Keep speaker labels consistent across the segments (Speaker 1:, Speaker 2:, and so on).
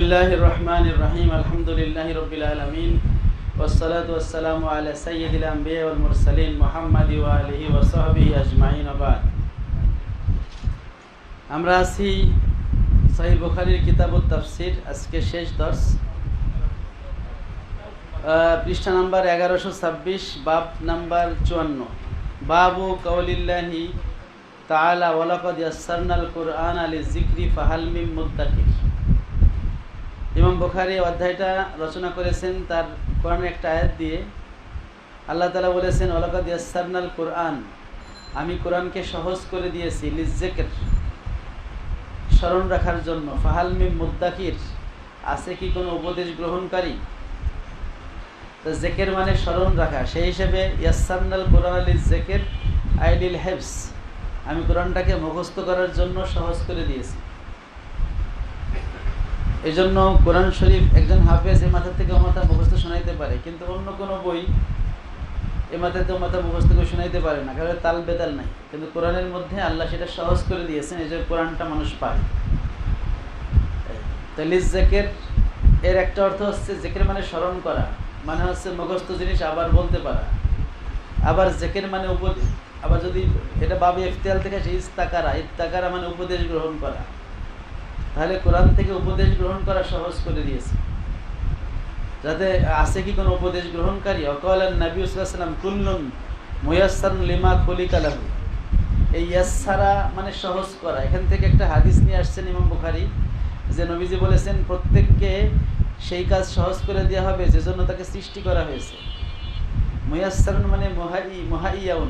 Speaker 1: বিসমিল্লাহির রহমানির রহিম আলহামদুলিল্লাহি রাব্বিল আলামিন ওয়াসসালাতু ওয়াসসালামু আলা সাইয়্যিদিল আমবিয়া ওয়াল মুরসালিন মুহাম্মাদি ওয়া আলিহি ওয়া সাহবিহি আজমাইন বাদ। আমরা আছি সহিহ বুখারীর কিতাবুত তাফসীর, আজকে শেষ দর্স, পৃষ্ঠা নাম্বার 1126, বাব নাম্বার 54, বাবু কাউলিল্লাহি তাআলা ওয়ালাকাদ ইয়াসসারনাল কুরআনা লিযিকরি ফাহাল মিন মুদ্দাকির। ইমাম বুখারী অধ্যায়টা রচনা করেছেন তার কোরআনের একটা আয়াত দিয়ে। আল্লাহ তাআলা বলেছেন ওয়ালাকাদ ইয়াসসারনাল কুরআন, আমি কোরআনকে সহজ করে দিয়েছি, লিযিকর স্মরণ রাখার জন্য, ফাহাল মিন মুদ্দাকির আছে কি কোনো উপদেশ গ্রহণকারী। তো জিকির মানে স্মরণ রাখা, সেই হিসেবে ইয়াসসারনাল কুরআন লিযিকর আই লিল হিফজ, আমি কোরআনটাকে মুখস্থ করার জন্য সহজ করে দিয়েছি। এই জন্য কোরআন শরীফ একজন হাফেজ এ মাথা থেকে ও মাথা মুখস্থ শোনাইতে পারে, কিন্তু অন্য কোনো বই এ মাথাতে ও মাথা মুখস্থ করে শোনাইতে পারে না, কারণ তাল বেতাল নাই। কিন্তু কোরআনের মধ্যে আল্লাহ সেটা সহজ করে দিয়েছেন, এই যে কোরআনটা মানুষ পায়। তাহলে জিকির এর একটা অর্থ হচ্ছে, জিকির মানে স্মরণ করা, মানে হচ্ছে মুখস্থ জিনিস আবার বলতে পারা। আবার জিকির মানে উপদেশ, আবার যদি এটা বাবে ইফতিয়াল থেকে আসে, ইস্তাকারা মানে উপদেশ গ্রহণ করা। তাহলে কোরআন থেকে উপদেশ গ্রহণ করা সহজ করে দিয়েছে, যাতে আছে কি কোনো উপদেশ গ্রহণকারী। ওয়াকালান নবী সাল্লাল্লাহু আলাইহি ওয়াসাল্লাম কুল্লুন মুয়াসসারুন লিমা খুলিকা লাহু, এই ইয়াসসারা মানে সহজ করা। এখান থেকে একটা হাদিস নিয়ে আসছেন ইমাম বুখারী, যে নবীজি বলেছেন প্রত্যেককে সেই কাজ সহজ করে দেওয়া হবে যে জন্য তাকে সৃষ্টি করা হয়েছে। মুয়াসসারুন মানে মুহাইয়াউন,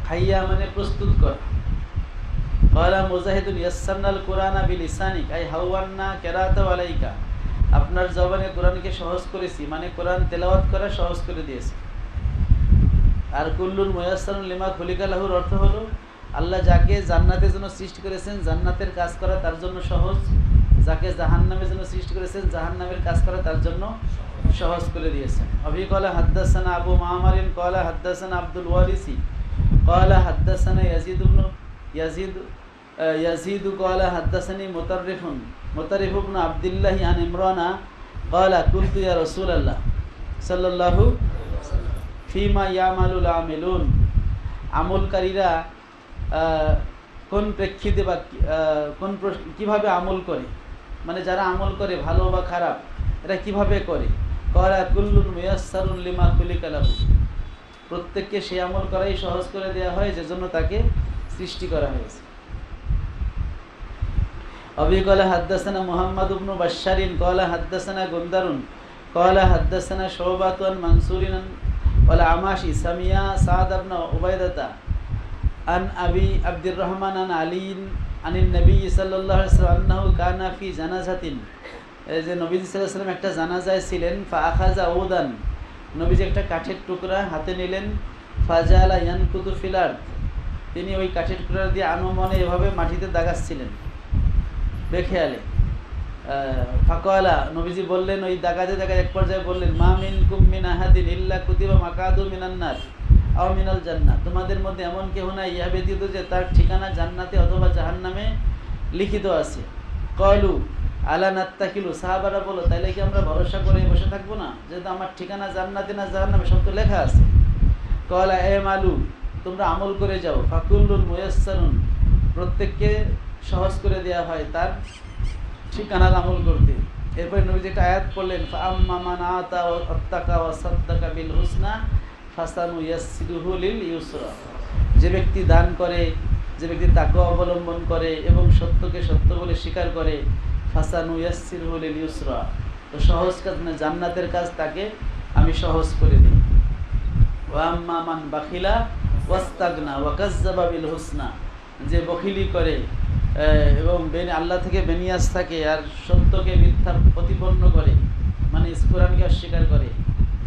Speaker 1: হাইয়া মানে প্রস্তুত করা। ক্বালা মুজাহিদুন ইয়াসসারনাল কুরআনা বিলিসানিক আই হাওয়ান্না কিরাআতাহু আলাইকা, আপনার জবানে কোরআনকে সহজ করেছি, মানে কোরআন তেলাওয়াত করা সহজ করে দিয়েছি। আর কুল্লুন মুয়াসসারুন লিমা খুলিকা লাহুর অর্থ হলো, আল্লাহ যাকে জান্নাতের জন্য সৃষ্টি করেছেন জান্নাতের কাজ করা তার জন্য সহজ, যাকে জাহান্নামের জন্য সৃষ্টি করেছেন জাহান্নামের কাজ করা তার জন্য সহজ করে দিয়েছেন। অবি ক্বালা হাদ্দাসানা আবু মামারিন ক্বালা হাদ্দাসানা আব্দুল ওয়ারিসি ক্বালা হাদ্দাসানা ইয়াজিদ ক্বালা হাদ্দাসানি মুতারিফ ইবনে আব্দুল্লাহ আন ইমরানা ক্বালা কুলতু ইয়া রাসূলুল্লাহ সাল্লাল্লাহু ফিমা ইয়ামালুল আমিলুন, আমলকারীরা কোন প্রেক্ষিতে বা কিভাবে আমল করে, মানে যারা আমল করে ভালো বা খারাপ এরা কিভাবে করে। ক্বালা কুল্লুন মুয়াসসারুন লিমা খুলিকা লাহু, প্রত্যেককে সেই আমল করাই সহজ করে দেওয়া হয় যে জন্য তাকে সৃষ্টি করা হয়েছে। আবি ক্বালা হাদ্দাসানা মুহাম্মদ ইবনে বাশশারিন ক্বালা হাদ্দাসানা গুনদারুন ক্বালা হাদ্দাসানা শুবাতু আন মানসুরিন ওয়াল আমাশি সামিয়া সাদ ইবনে উবাইদাতা আন আবি আব্দুর রহমান আন আলীন আনিন নবী সাল্লাল্লাহু আলাইহি ওয়াসাল্লাম আন্নাহু কানা ফি জানাজাতিন, এই যে নবী সাল্লাল্লাহু আলাইহি ওয়াসাল্লাম একটা জানাজায় ছিলেন। ফা আখাযা উদান, নবীজি একটা কাঠের টুকরা হাতে নিলেন। ফাজালা ইয়ানকুতু ফিল আরদ, তিনি ওই কাঠের টুকরা দিয়ে আনমনে এভাবে মাটিতে দাগাচ্ছিলেন বেখেয়ালে। ফাকালা, নবীজি বললেন, ওই দাগাতে দাগাতে এক পর্যায়ে বললেন, মা মিনকুম মিন আহাদিন ইল্লা কুতিবা মাকাদু মিনান নার আও মিনাল জান্নাহ, তোমাদের মধ্যে এমন কেউ নাই ইহা ব্যতীত যে তার ঠিকানা জান্নাতে অথবা জাহান্নামে লিখিত আছে। ক্বালু আলা নাত্তাকিলু, সাহাবারা বলো তাইলে কি আমরা ভরসা করে বসে থাকবো না, যেহেতু আমার ঠিকানা জান্নাতে না জাহান্নামে সব তো লেখা আছে। ক্বালা আমালু, তোমরা আমল করে যাও। ফাকুল্লুন মুয়াসসারুন, প্রত্যেককে সহজ করে দেওয়া হয় তার ঠিকানার আমল করতে। এরপরে নবীজি একটা আয়াত পড়লেন, ফাআম্মা মান আতা ওয়াত্তাকা ওয়া সাদ্দাকা বিল হুসনা ফাসানুয়াসসিরুহু লিল ইউসরা, যে ব্যক্তি দান করে, যে ব্যক্তি তাকওয়া অবলম্বন করে এবং সত্যকে সত্য বলে স্বীকার করে, ফাসানুয়াসসিরুহু লিল ইউসরা, তো সহজ কাজ মানে জান্নাতের কাজ তাকে আমি সহজ করে দিই। ওয়া আম্মা মান বাখিলা ওয়াস্তাগনা ওয়া কাযযাবা বিল হুসনা, যে বখিলি করে এবং আল্লাহ থেকে বেনিয়াজ থাকে আর সত্যকে মিথ্যা প্রতিপন্ন করে, মানে কোরআনকে অস্বীকার করে,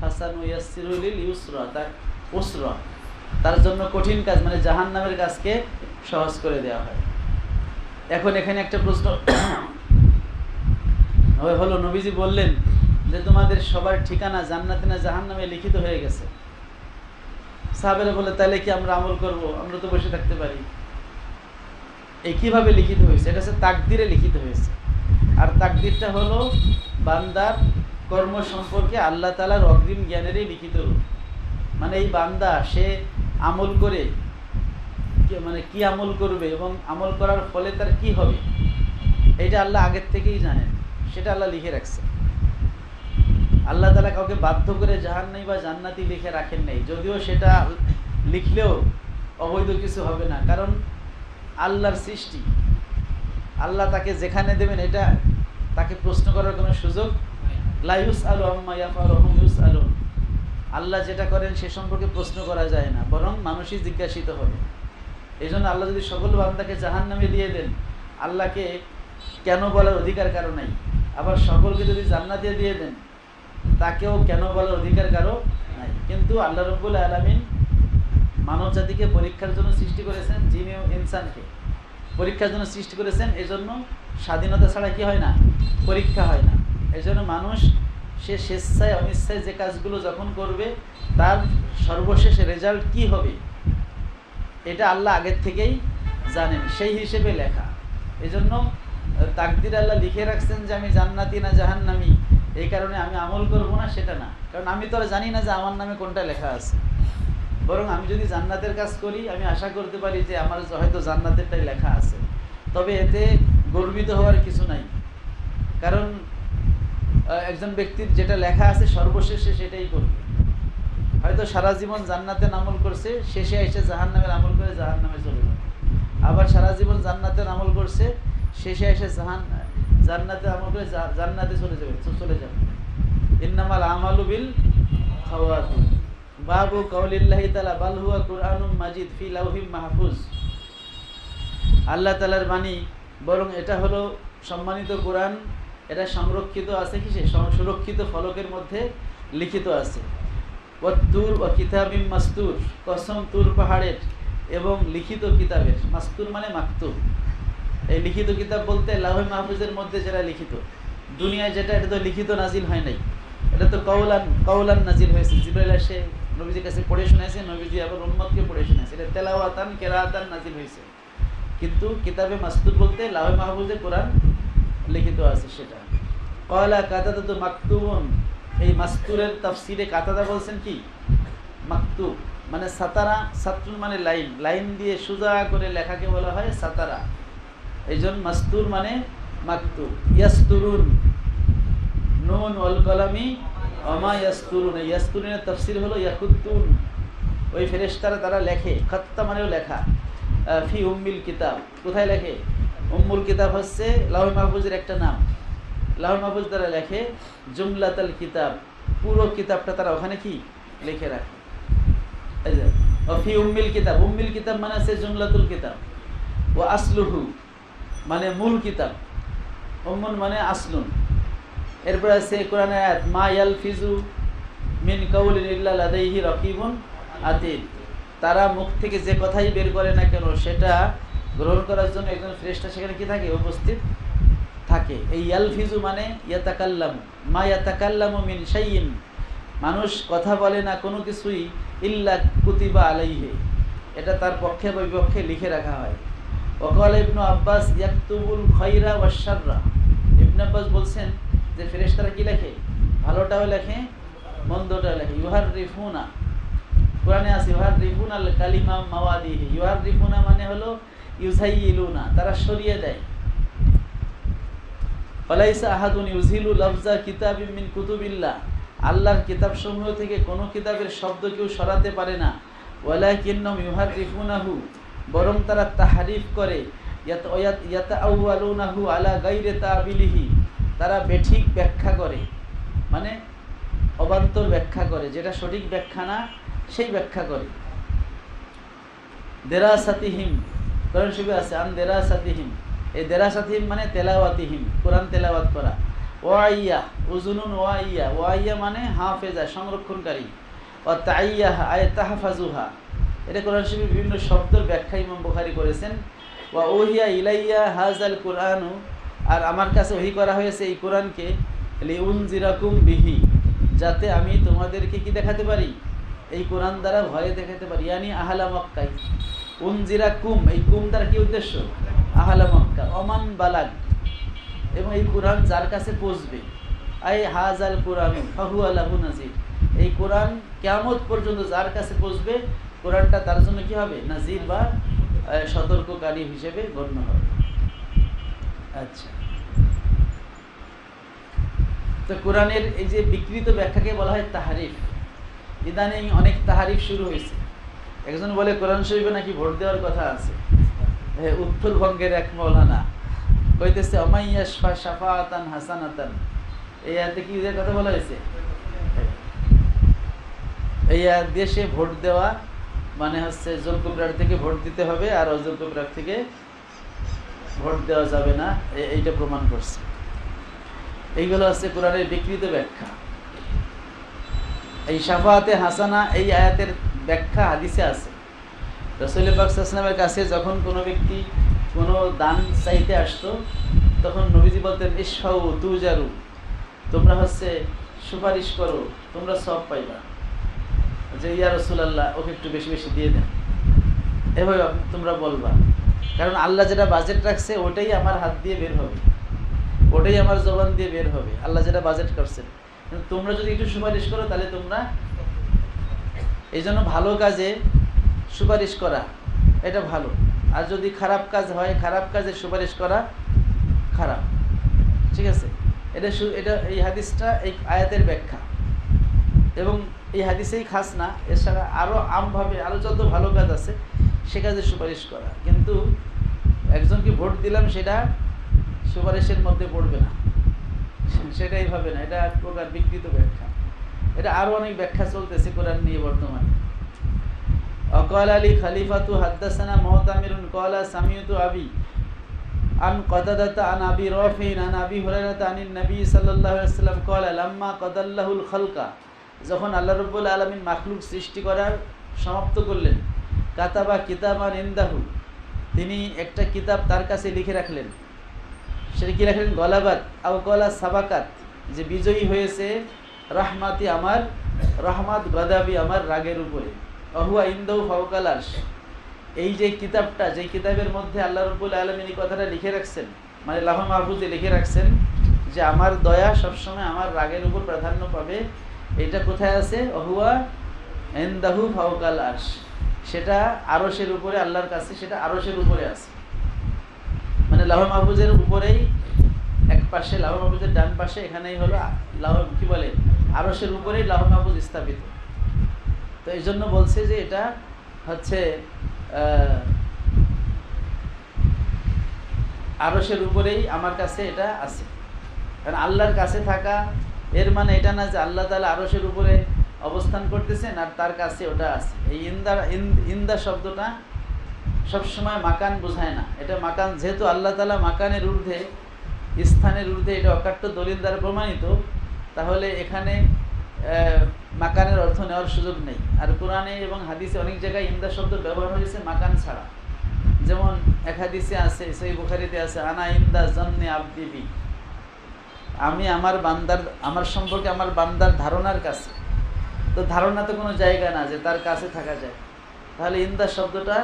Speaker 1: ফাসানুয়াসসিরুহু লিল ইউসরা, তার উসরা, তার জন্য কঠিন কাজ মানে জাহান্নামের কাজকে সহজ করে দেওয়া হয়। এখন এখানে একটা প্রশ্ন হলো, নবীজি বললেন যে তোমাদের সবার ঠিকানা জান্নাতে না জাহান্নামে লিখিত হয়ে গেছে। সাহাবারা বলে তাহলে কি আমরা আমল করব, আমরা তো বসে থাকতে পারি। এই কিভাবে লিখিত হয়েছে, এটা হচ্ছে তাকদিরে লিখিত হয়েছে। আর তাকদিরটা হলো বান্দার কর্ম সম্পর্কে আল্লাহ তাআলার অগ্রিম জ্ঞানেরই লিখিত রূপ। মানে এই বান্দা সে আমল করে মানে কি আমল করবে এবং আমল করার ফলে তার কি হবে, এটা আল্লাহ আগের থেকেই জানেন, সেটা আল্লাহ লিখে রাখছে। আল্লাহ তাআলা কাউকে বাধ্য করে জাহান্নামী বা জান্নাতি লিখে রাখেন নাই, যদিও সেটা লিখলেও অবৈধ কিছু হবে না, কারণ আল্লাহর সৃষ্টি, আল্লাহ তাকে যেখানে দেবেন এটা তাকে প্রশ্ন করার কোনো সুযোগ লা ইউসআলু আম্মা ইয়াফআলু ওয়া হুম ইউসআলুন। আল্লাহ যেটা করেন সে সম্পর্কে প্রশ্ন করা যায় না, বরং মানুষই জিজ্ঞাসিত হবে। এই জন্য আল্লাহ যদি সকল বান্দাকে জাহান্নামে দিয়ে দেন, আল্লাহকে কেন বলার অধিকার কারো নাই। আবার সকলকে যদি জান্নাতে দিয়ে দেন, তাকেও কেন বলার অধিকার কারো নাই। কিন্তু আল্লাহ রাব্বুল আলামিন মানব জাতিকে পরীক্ষার জন্য সৃষ্টি করেছেন, জিন ও ইনসানকে পরীক্ষার জন্য সৃষ্টি করেছেন। এই জন্য স্বাধীনতা ছাড়া কি হয় না, পরীক্ষা হয় না। এই জন্য মানুষ সে স্বেচ্ছায় অনিচ্ছায় যে কাজগুলো যখন করবে তার সর্বশেষ রেজাল্ট কি হবে এটা আল্লাহ আগের থেকেই জানেন, সেই হিসেবে লেখা। এই জন্য তাকদির আল্লাহ লিখে রাখছেন যে আমি জান্নাতি না জাহান্নামী, এই কারণে আমি আমল করব না সেটা না, কারণ আমি তো আর জানি না যে আমার নামে কোনটা লেখা আছে। বরং আমি যদি জান্নাতের কাজ করি, আমি আশা করতে পারি যে আমার হয়তো জান্নাতেরটাই লেখা আছে, তবে এতে গর্বিত হওয়ার কিছু নাই। কারণ একজন ব্যক্তির যেটা লেখা আছে সর্বশেষে সেটাই করবে। হয়তো সারা জীবন জান্নাতের আমল করছে, শেষে এসে জাহান্নামের আমল করে জাহান্নামে চলে যাবে। আবার সারা জীবন জান্নাতের আমল করছে, শেষে এসে জান্নাতের আমল করে জান্নাতে চলে যাবে। ইন্নামাল আমালু বিল খাওয়াতিম। বাবু কাউলিল্লাহি তাআলা বাল হুয়া কুরআনুম মাজিদ ফি লাউহিম মাহফুজ। আল্লাহ তাআলার বাণী, বরং এটা হলো সম্মানিত কোরআন, এটা সংরক্ষিত আছে কিসে, সুরক্ষিত ফলকের মধ্যে লিখিত আছে। ওয়াত্তুর ওয়া কিতাবিম মাসতুর, কসম তুর পাহাড়ের এবং লিখিত কিতাবের। মাসতুর মানে মাকতুব। এই লিখিত কিতাব বলতে লাউহে মাহফুজের মধ্যে যেটা লিখিত, দুনিয়ায় যেটা, এটা তো লিখিত নাজিল হয় নাই, এটা তো কওলান নাজিল হয়েছে। জিবরাইল এসে নবীজির কাছে পড়ে শোনাইছে, নবীজি আবার উম্মতকে পড়ে শোনাইছে, এটা তেলাওয়াতান কিরাআতান নাজিল হয়েছে। কিন্তু কিতাবে মাসতুর বলতে লাউহে মাহফুজে কোরআন লিখিত আছে সেটা। ক্বালা কাতাদাতু মাকতুবুন, এই মাসতুরের তাফসিরে কাতাদা বলছেন কি মাকতুব, মানে সাতারা, সাতরুন মানে লাইন, লাইন দিয়ে সোজা করে লেখাকে বলা হয় সাতারা। এই জন্য মাসতুর মানে মাকতুব। ইয়াসতুরুন, নুন ওয়াল কলামি ওমা ইয়াসতুরুন, ইয়াসতুরুনের তাফসির হলো ইয়াকুতুন, ওই ফেরেশতারা তারা লেখে। খাত্তা মানেও লেখা। ফি উম্মিল কিতাব, কোথায় লেখে? উম্মুল কিতাব হচ্ছে লাউহে মাহফুজের একটা নাম। লাউহে মাহফুজ তারা লেখে জুমলাতাল কিতাব, পুরো কিতাবটা তারা ওখানে কি লিখে রাখে। এই যে ফি উম্মিল কিতাব, উম্মিল কিতাব মানে আছে জুমলাতুল কিতাব। ও আসলুহু মানে মূল কিতাব, উম্মুন মানে আসলুন। এরপর আছে কোরআনের আয়াত মা ইয়ালফিজু মিন কাউলিন ইল্লা লাদাইহি রাকিবুন আতীদ, তারা মুখ থেকে যে কথাই বের করে না কেন সেটা গ্রহণ করার জন্য একজন ফেরেশতা সেখানে কি থাকে, উপস্থিত থাকে। এই ইয়ালফিজু মানে ইয়াতাকাল্লামু, মা ইয়াতাকাল্লামু মিন শাইইন, মানুষ কথা বলে না কোনো কিছুই, ইল্লা কুতিবা আলাইহি, এটা তার পক্ষে বা বিপক্ষে লিখে রাখা হয়। ওয়াকাল ইবনু আব্বাস ইয়াকতুবুল খায়রা ওয়াশ শাররা, ইবনে আব্বাস বলছেন যে ফেরেশতারা কি লেখে, ভালোটাও লেখে মন্দটাও লেখে। ইউহাররিফুনা, কোরআনে আছে ইউহাররিফুনাল কালিমা মাওয়াদিহি, ইউহাররিফুনা মানে হলো ইউজাইয়িলুনা, তারা সরিয়ে দেয়। ফালাইসা আহাদুন ইউজিলু লাফজা কিতাবিম মিন কুতুবিল্লাহ, আল্লাহর কিতাবসমূহ থেকে কোনো কিতাবের শব্দ কেউ সরাতে পারে না। ওয়ালাকিন্নাহুম ইউহাররিফুনাহু, বরং তারা তাহরিফ করে। ইয়াতাআওয়ালুনাহু আলা গায়রি তাবিলিহি, তারা বেঠিক ব্যাখ্যা করে, মানে অবান্তর ব্যাখ্যা করে, যেটা সঠিক ব্যাখ্যা না সেই ব্যাখ্যা করে। দেরাসাতিহিম, কোরআন শরীফে আছে আন দেরাসাতিহিম, এই দেরাসাতিহিম মানে তেলাওয়াতিহিম, কোরআন তেলাওয়াত করা। ওয়াইয়া উজুনুন ওয়াইয়া, ওয়াইয়া মানে হাফেজা, সংরক্ষণকারী। ও তাইয়াহ আয় তাহফাজুহা, এটা কোরআন শরীফের বিভিন্ন শব্দের ব্যাখ্যা ইমাম বুখারী করেছেন। ওয়া ওহিয়া ইলাইয়া হাযাল কুরআনু, আর আমার কাছে ওহী করা হয়েছে এই কোরআনকে, লিউনজিরাকুম বিহি, যাতে আমি তোমাদেরকে কি দেখাতে পারি, এই কোরআন দ্বারা ভয় দেখাতে পারি। ইয়ানি আহলা মক্কায়, উনজিরাকুম, এই কুম দ্বারা কি উদ্দেশ্য, আহলা মক্কা। ওমান বালাগ, এবং এই কোরআন যার কাছে পৌঁছবে, আই হাজাল কোরআন ফাহুয়া লাহু নাজির, এই কোরআন কিয়ামত পর্যন্ত যার কাছে পৌঁছবে কোরআনটা তার জন্য কি হবে? নাজির বা সতর্ককারী হিসেবে গণ্য হবে। আচ্ছা, তো কোরআনের এই যে বিকৃত ব্যাখ্যাকে বলা হয় তাহারিফ। ইদানিং অনেক তাহারিফ শুরু হয়েছে। একজন বলে কোরআন শরীফে নাকি ভোট দেওয়ার কথা আছে। উত্তরবঙ্গের এক মৌলানা কইতেছে অমাইয়াশফা শাফাআতান হাসানাতান, এই আয়াতে কি যে কথা বলা হয়েছে? এই দেশে ভোট দেওয়া মানে হচ্ছে যোগ্য প্রার্থীকে ভোট দিতে হবে আর অযোগ্য প্রার্থীকে ভোট দেওয়া যাবে না, এইটা প্রমাণ করছে। এইগুলো হচ্ছে কোরআনের বিকৃত ব্যাখ্যা। এই শাফাআতে হাসানা এই আয়াতের ব্যাখ্যা হাদিসে আছে। রাসূল পাক সাল্লাল্লাহু আলাইহি ওয়াসাল্লামের কাছে যখন কোনো ব্যক্তি কোনো দান চাইতে আসতো তখন নবীজি বলতেন ইশফাউ তুজারু, তোমরা হচ্ছে সুপারিশ করো, তোমরা সওয়াব পাইবা। যে ইয়া রাসূলুল্লাহ ওকে একটু বেশি বেশি দিয়ে দেন, এভাবে তোমরা বলবা, কারণ আল্লাহ যেটা বাজেট রাখছে ওটাই আমার হাত দিয়ে বের হবে, ওটাই আমার জবান দিয়ে বের হবে, আল্লাহ যেটা বাজেট করছেন। কিন্তু তোমরা যদি একটু সুপারিশ করো তাহলে তোমরা, এই জন্য ভালো কাজে সুপারিশ করা এটা ভালো, আর যদি খারাপ কাজ হয় খারাপ কাজে সুপারিশ করা খারাপ। ঠিক আছে, এটা এই হাদিসটা এই আয়াতের ব্যাখ্যা, এবং এই হাদিসেই খাস না, এছাড়া আরও আমভাবে আরও যত ভালো কাজ আছে সে কাজে সুপারিশ করা। কিন্তু একজনকে ভোট দিলাম সেটা সুপারিশের মধ্যে পড়বে না, সেটা এইভাবে না, এটা এক প্রকার বিকৃত ব্যাখ্যা। এটা আরও অনেক ব্যাখ্যা চলতেছে কোরআন নিয়ে বর্তমানে। অকাল আলী খলিফাতু হাদ্দাসানা মুতামিরুন ক্বালা সামিউতু আবি আন কতাদাতা আন আবি রাফিন আন আবি হুরায়রাতা আনিন নবী সাল্লাল্লাহু আলাইহি ওয়াসাল্লাম ক্বালা লাম্মা কদাল্লাহুল খালকা, যখন আল্লাহ রাব্বুল আলামিন মাখলুক সৃষ্টি করার সমাপ্ত করলেন, কাতাবা কিতাবান ইনদাহু, তিনি একটা কিতাব তার কাছে লিখে রাখলেন। সেটা কি রাখলেন? গলাবাত আও কলা সাবাকাত, যে বিজয়ী হয়েছে রাহমাতি আমার রহমাত, গদাবি আমার রাগের উপরে, অহুয়া ইনদাহু ফাওকাল আরশ, এই যে কিতাবটা, যে কিতাবের মধ্যে আল্লাহ রাব্বুল আলামিন এই কথাটা লিখে রাখছেন, মানে লাউহ মাহফুজে লিখে রাখছেন যে আমার দয়া সবসময় আমার রাগের উপর প্রাধান্য পাবে, এটা কোথায় আছে? অহুয়া ইনদাহু ফাওকাল আরশ, সেটা আরশের উপরে, আল্লাহর কাছে সেটা আরশের উপরে আছে। মানে লাউহ মাহফুজের উপরেই, এক পাশে লাউহ মাহফুজের ডান পাশে এখানেই হলো কি বলে আরশের উপরেই লাউহ মাহফুজ স্থাপিত। তো এই জন্য বলছে যে এটা হচ্ছে আরশের উপরেই আমার কাছে এটা আছে। কারণ আল্লাহর কাছে থাকা এর মানে এটা না যে আল্লাহ তাআলা আরশের উপরে অবস্থান করতেছেন আর তার কাছে ওটা আছে। এই ইন্দা শব্দটা সবসময় মাকান বোঝায় না। এটা মাকান, যেহেতু আল্লাহ তাআলা মাকানের ঊর্ধ্বে, স্থানের ঊর্ধ্বে, এটা অকাট্য দলিল দ্বারা প্রমাণিত, তাহলে এখানে মাকানের অর্থ নেওয়ার সুযোগ নেই। আর কোরআনে এবং হাদিসে অনেক জায়গায় ইন্দা শব্দ ব্যবহার হয়েছে মাকান ছাড়া। যেমন এক হাদিসে আছে, সহিহ বুখারীতে আছে, আনা ইন্দা জান্নি আবদি বি, আমি আমার বান্দার, আমার সম্পর্কে আমার বান্দার ধারণার কাছে। তো ধারণা তো কোনো জায়গা না যে তার কাছে থাকা যায়। তাহলে ইন্দা শব্দটা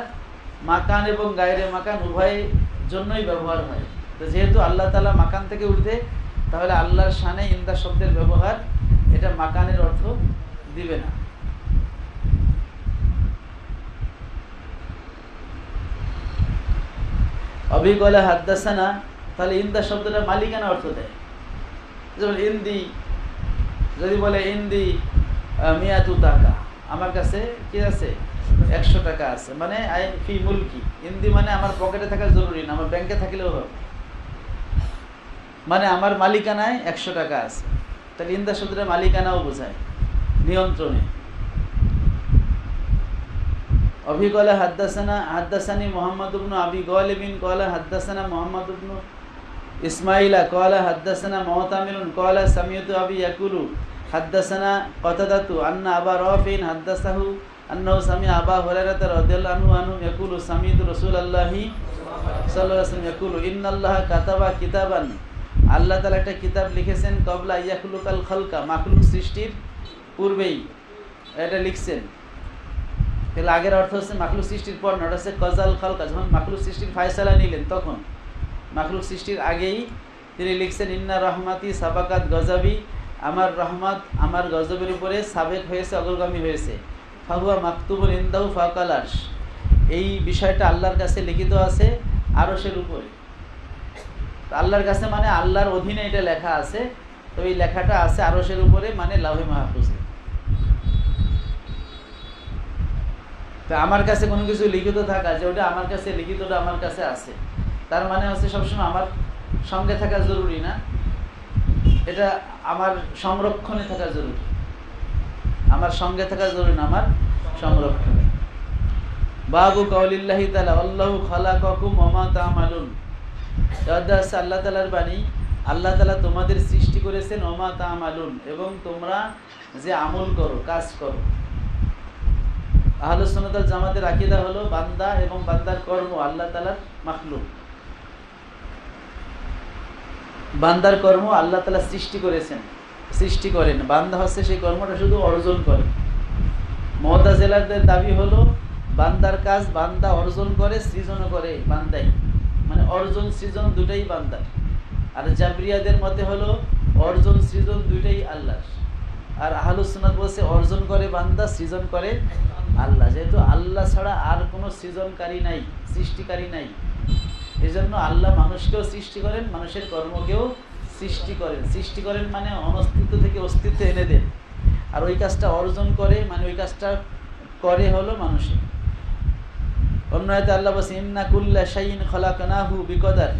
Speaker 1: মাকান এবং গায়রে মাকান উভয় জন্যই ব্যবহার হয়। তো যেহেতু আল্লাহ তাআলা মাকান থেকে ঊর্ধ্বে, তাহলে আল্লাহর শানে ইন্দা শব্দের ব্যবহার এটা মাকানের অর্থ দিবে না। অবিকলা হাদ্দাসানা, তাহলে ইন্দা শব্দটা মালিকানা অর্থ দেয়। যেমন ইন্দি, যদি বলে ইন্দি মিয়াতু টাকা, আমার কাছে কি আছে? 100 টাকা আছে, মানে আই ফি মুলকি। ইন্দি মানে আমার পকেটে থাকা জরুরি না, আমার ব্যাংকে থাকলেও হবে, মানে আমার মালিকানায় 100 টাকা আছে। তাহলে ইন্দা শব্দটা মালিকানাও বোঝায়, নিয়ন্ত্রণে। অভিকলা হাদ্দাসানি মুহাম্মদ ইবনে আবি গালিবিন ক্বালা হাদ্দাসানা মুহাম্মদ ইবনে ইসমাঈলা ক্বালা হাদ্দাসানা মুতামিরুন ক্বালা সামিউতু আবি ইয়াকুলু হাদ্দাসানা কতাদাতু আন্না আবা রাফিন হাদ্দাসাহু আন্নাহু সামিআ আবা হুরায়রা রাদিয়াল্লাহু আনহু ইয়াকুলু সামিউতু রাসূলুল্লাহি সাল্লাল্লাহু আলাইহি ওয়াসাল্লাম ইয়াকুলু ইন্নাল্লাহা কাতাবা কিতাবান, আল্লাহ তাআলা একটা কিতাব লিখেছেন, ক্বাবলা ইয়াখলুকাল খালকা, মাখলুক সৃষ্টির পূর্বেই এটা লিখছেন। তাহলে আগের অর্থ হচ্ছে মাখলুক সৃষ্টির পর না, ওটা হচ্ছে কজাল খালকা, যখন মাখলুক সৃষ্টির ফায়সালা নিলেন তখন। মাখলুক সৃষ্টির আগেই তিনি লিখছেন ইন্না রহমাতি সাবাকাত গজাবি, আমার রহমত আমার গজবের উপরে সাবেক হয়েছে, অগ্রগামী হয়েছে। ফাহুয়া মাকতুবুন ইনদাহু ফাওকাল আরশ, এই বিষয়টা আল্লাহর কাছে লিখিত আছে আরশের উপরে। আল্লাহর কাছে মানে আল্লাহর অধীনে এটা লেখা আছে, তো এই লেখাটা আছে আরশের উপরে, মানে লাউহে মাহফুজে। তো আমার কাছে কোনো কিছু লিখিত থাকা, যে ওটা আমার কাছে লিখিতটা আমার কাছে আছে, তার মানে হচ্ছে সবসময় আমার সঙ্গে থাকা জরুরি না, এটা আমার সংরক্ষণে থাকা জরুরি। আমার সঙ্গে থাকা জরুরি না, আমার সংরক্ষণে। বাবু কাউলিল্লাহি তাআলা আল্লাহু খালাকাকুম ওয়া মা তা'মালুন, আল্লাহ তাআলার বাণী, আল্লাহ তাআলা তোমাদের সৃষ্টি করেছেন ওয়া মা তা'মালুন, এবং তোমরা যে আমল করো, কাজ করো। আহলুস সুন্নাত ওয়াল জামাতের আকীদা হলো বান্দা এবং বান্দার কর্ম আল্লাহ তাআলার মাখলুক। বান্দার কর্ম আল্লাহ তাআলা সৃষ্টি করেছেন, সৃষ্টি করেন, বান্দা হচ্ছে সেই কর্মটা শুধু অর্জন করে। মুতাজিলাদের দাবি হলো বান্দার কাজ বান্দা অর্জন করে, সৃজন করে বান্দাই, মানে অর্জন সৃজন দুটাই বান্দার। আর জাবরিয়াদের মতে হলো অর্জন সৃজন দুইটাই আল্লাহর। আর আহলুস সুন্নাত বলছে অর্জন করে বান্দা, সৃজন করে আল্লাহ। যেহেতু আল্লাহ ছাড়া আর কোনো সৃজনকারী নাই, সৃষ্টিকারী নাই, এই জন্য আল্লাহ মানুষকেও সৃষ্টি করেন, মানুষের কর্মকেও সৃষ্টি করেন। সৃষ্টি করেন মানে অনস্তিত্ব থেকে অস্তিত্ব এনে দেন, আর ওই কাজটা অর্জন করে মানে ওই কাজটা করে হলো মানুষের। অন্য আয়াতে আল্লাহ বলছেন ইন্না কুল্লা শাইইন খালাকনাহু বিকদার,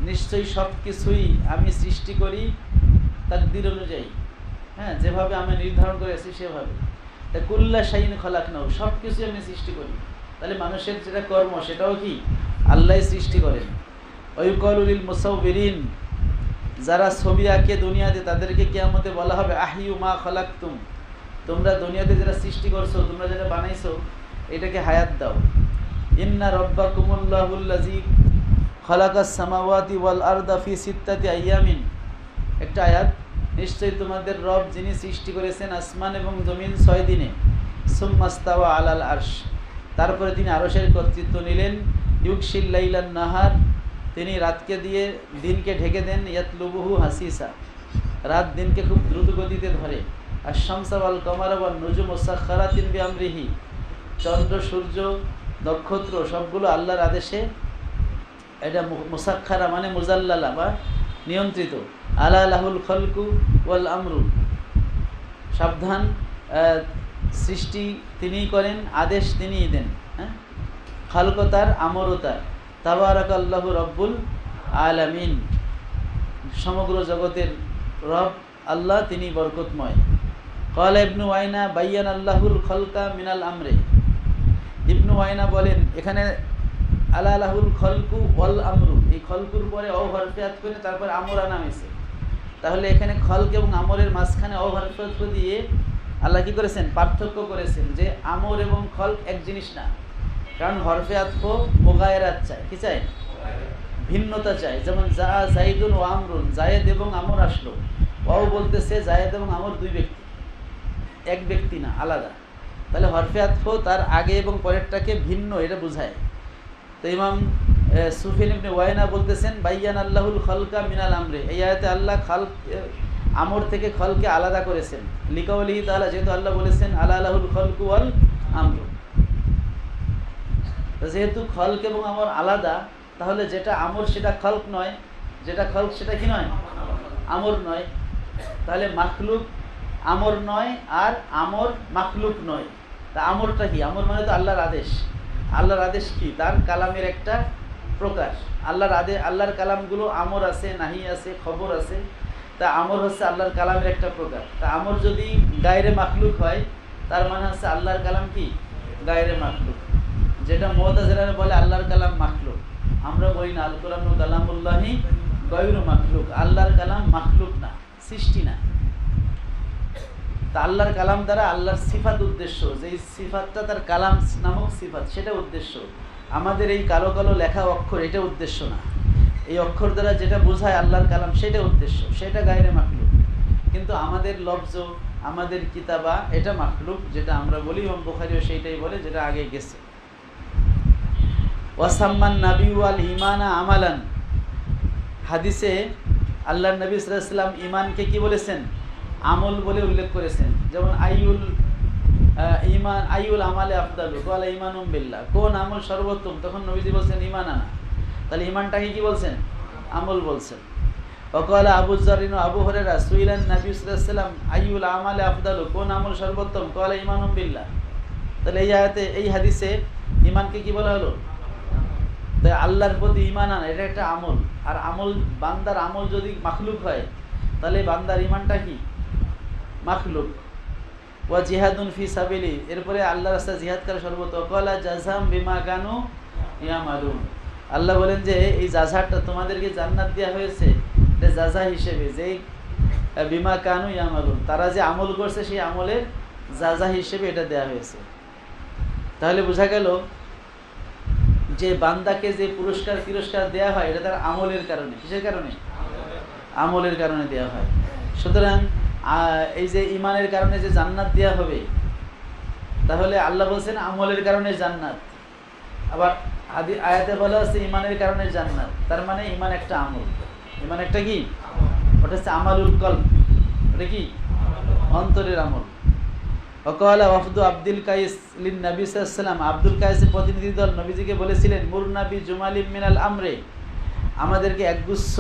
Speaker 1: নিশ্চয়ই সব কিছুই আমি সৃষ্টি করি তাকদীর অনুযায়ী, হ্যাঁ, যেভাবে আমি নির্ধারণ করেছি সেভাবে। তা কুল্লা শাইইন খালাকনাহু, সব কিছু আমি সৃষ্টি করি। তাহলে মানুষের যেটা কর্ম সেটাও কি আল্লাহই সৃষ্টি করেন। ওয়ায়ুকালু লিল মুসাউবিরিন, যারা ছবি আঁকে দুনিয়াতে তাদেরকে কিয়ামতে বলা হবে আহিউ মা খালাকতুম, তোমরা দুনিয়াতে যেটা সৃষ্টি করছো, তোমরা যেটা বানাইছো, এটাকে হায়াত দাও। ইন্না রাব্বাকুমুল্লাহুল্লাযী খালাকাস সামাওয়াতি ওয়াল আরদা ফি সিত্তাতি আইয়ামিন, একটা আয়াত, নিশ্চয়ই তোমাদের রব যিনি সৃষ্টি করেছেন আসমান এবং জমিন 6 দিনে। সুম্মাস্তাওয়া আলাল আরশ, তারপরে তিনি আরশের কর্তৃত্ব নিলেন। ইউকশিল লাইলান নাহার, তিনি রাতকে দিয়ে দিনকে ঢেকে দেন। ইয়াতলুবুহু হাসিসা, রাত দিনকে খুব দ্রুত গতিতে ধরে। আর শামসা ওয়াল কমারা ওয়ান নুজুম মুসাখখারাতিন বিআমরিহি, চন্দ্র সূর্য নক্ষত্র সবগুলো আল্লাহর আদেশে, এটা মুসাখখারা মানে মুজাল্লালা বা নিয়ন্ত্রিত। আলা লাহুল খলকু ওয়াল আমরু, সাবধান, সৃষ্টি তিনিই করেন, আদেশ তিনিই দেন। হ্যাঁ, খালকতার, আমরতার। তাবারাকাল্লাহু রব্বুল আলামিন, সমগ্র জগতের রব আল্লাহ, তিনি বরকতময়। ক্বালা ইবনু ওয়াইনা বায়্যান আল্লাহুল খলকা মিনাল আমরে, ইবনু ওয়াইনা বলেন এখানে আলা লাহুল খলকু ওয়াল আমরু, এই খলকুর পরে অ হরফে আতফ করে তারপর আমর আনা হয়েছে। তাহলে এখানে খলক এবং আমরের মাঝখানে অ হরফে আতফ দিয়ে আল্লাহ কি করেছেন, পার্থক্য করেছেন যে আমর এবং খলক এক জিনিস না। কারণ হরফে আতফ মুগায়রাত চায়, কি চায়, ভিন্নতা চায়। যেমন যা জাইদুন ও আমরুন, জায়েদ এবং আমর আসলো, ওয়াও বলতেছে জায়েদ এবং আমর দুই ব্যক্তি, এক ব্যক্তি না, আলাদা। তাহলে হরফে আতফ তার আগে এবং পরেরটাকে ভিন্ন, এটা বোঝায়। তো ইমাম সুফিয়ান ইবনে ওয়াইনা বলতেছেন বায়্যান আল্লাহুল খলকা মিনাল আমরে, এই আয়াতে আল্লাহ খালক আমর থেকে খলকে আলাদা করেছেন। লিকাউলিহি তাআলা, যেহেতু আল্লাহ বলেছেন আলা লাহুল খলকু ওয়াল আমরু, যেহেতু খলক এবং আমর আলাদা, তাহলে যেটা আমর সেটা খলক নয়, যেটা খলক সেটা কি নয়, আমর নয়। তাহলে মাখলুক আমর নয়, আর আমর মাখলুক নয়। তা আমরটা কি, আমর মানে তো আল্লাহর আদেশ। আল্লাহর আদেশ কি, তার কালামের একটা প্রকাশ। আল্লাহর কালামগুলো আমর আছে, নাহি আছে, খবর আছে। তা আমর হচ্ছে আল্লাহর কালামের একটা প্রকার। তা আমর যদি গায়রে মাখলুক হয়, তার মানে হচ্ছে আল্লাহর কালাম কি গায়রে মাখলুক। যেটা মুতাজিলারা বলে আল্লাহর কালাম মাখলুক, আমরা বলি না, আল কোরআনু কালামুল্লাহি গায়রু মাখলুক, আল্লাহর কালাম মাখলুক না, সৃষ্টি না। তা আল্লাহর কালাম দ্বারা আল্লাহর সিফাত উদ্দেশ্য, যেই সিফাতটা তার কালাম নামক সিফাত, সেটা উদ্দেশ্য। আমাদের এই কালো কালো লেখা অক্ষর, এটা উদ্দেশ্য না। এই অক্ষর দ্বারা যেটা বোঝায় আল্লাহর কালাম, সেটা উদ্দেশ্য, সেটা গায়রে মাখলুক। কিন্তু আমাদের লফজ, আমাদের কিতাবা, এটা মাখলুক, যেটা আমরা বলি। ইমাম বুখারীও সেইটাই বলে, যেটা আগে গেছে। ওয়াসাম্মান নাবী ওয়াল ঈমানা আমালান, হাদিসে আল্লাহ নবী সাল্লাল্লাহু আলাইহি ওয়াসাল্লাম ঈমানকে কি বলেছেন? আমল বলে উল্লেখ করেছেন। যেমন আইউল আমালে আফদালু ক্বালা ঈমানুম বিল্লাহ, কোন আমল সর্বোত্তম? তখন নবীজি বলছেন ঈমান আনা। তাহলে ঈমানটাকে কি বলছেন? আমল বলছেন। ওয়াকালা আবু যর ইবনে আবু হুরায়রা সুইলান নবী সাল্লাল্লাহু আলাইহি ওয়াসাল্লাম আইউল আমালে আফদালু, কোন আমল সর্বোত্তম? ক্বালা ঈমানুম বিল্লাহ। তাহলে এই আয়াতে, এই হাদিসে ঈমানকে কি বলা হলো? তাই আল্লাহর প্রতি ঈমান আনা এটা একটা আমল। আর আমল, বান্দার আমল যদি মাখলুক হয় তাহলে বান্দার ঈমানটা কি? মাখলুক। ওয়া জিহাদুন ফি সাবিলি, এরপরে আল্লাহর রাস্তায় জিহাদ করা সর্বোত্তম। ক্বালা জাযাম বিমা কানু ইয়ামালুন, আল্লাহ বলেন যে এই জাযাটা তোমাদেরকে জান্নাত দেওয়া হয়েছে এটা জাযা হিসেবে, যে বিমা কানু ইয়ামালুন, তারা যে আমল করছে সেই আমলের জাযা হিসেবে এটা দেওয়া হয়েছে। তাহলে বোঝা গেল যে বান্দাকে যে পুরস্কার তিরস্কার দেওয়া হয় এটা তার আমলের কারণে। কিসের কারণে? আমলের কারণে দেওয়া হয়। সুতরাং এই যে ঈমানের কারণে যে জান্নাত দেওয়া হবে, তাহলে আল্লাহ বলছেন আমলের কারণে জান্নাত। আবার আয়াতে বলা আছে ঈমানের কারণে জান্নাত। তার মানে ঈমান একটা আমল। ঈমান একটা কি? ওটা হচ্ছে আমালুল কলব। ওটা কি? অন্তরের আমল। ওয়াকালা ওয়াফদু আব্দুল কাইস লিন নবী সাল্লাল্লাহু আলাইহি ওয়াসাল্লাম, আব্দুল কাইসের প্রতিনিধি দল নবীজিকে বলেছিলেন মুর নবী জুমালিম মিনাল আমরে, আমাদেরকে একগুচ্ছ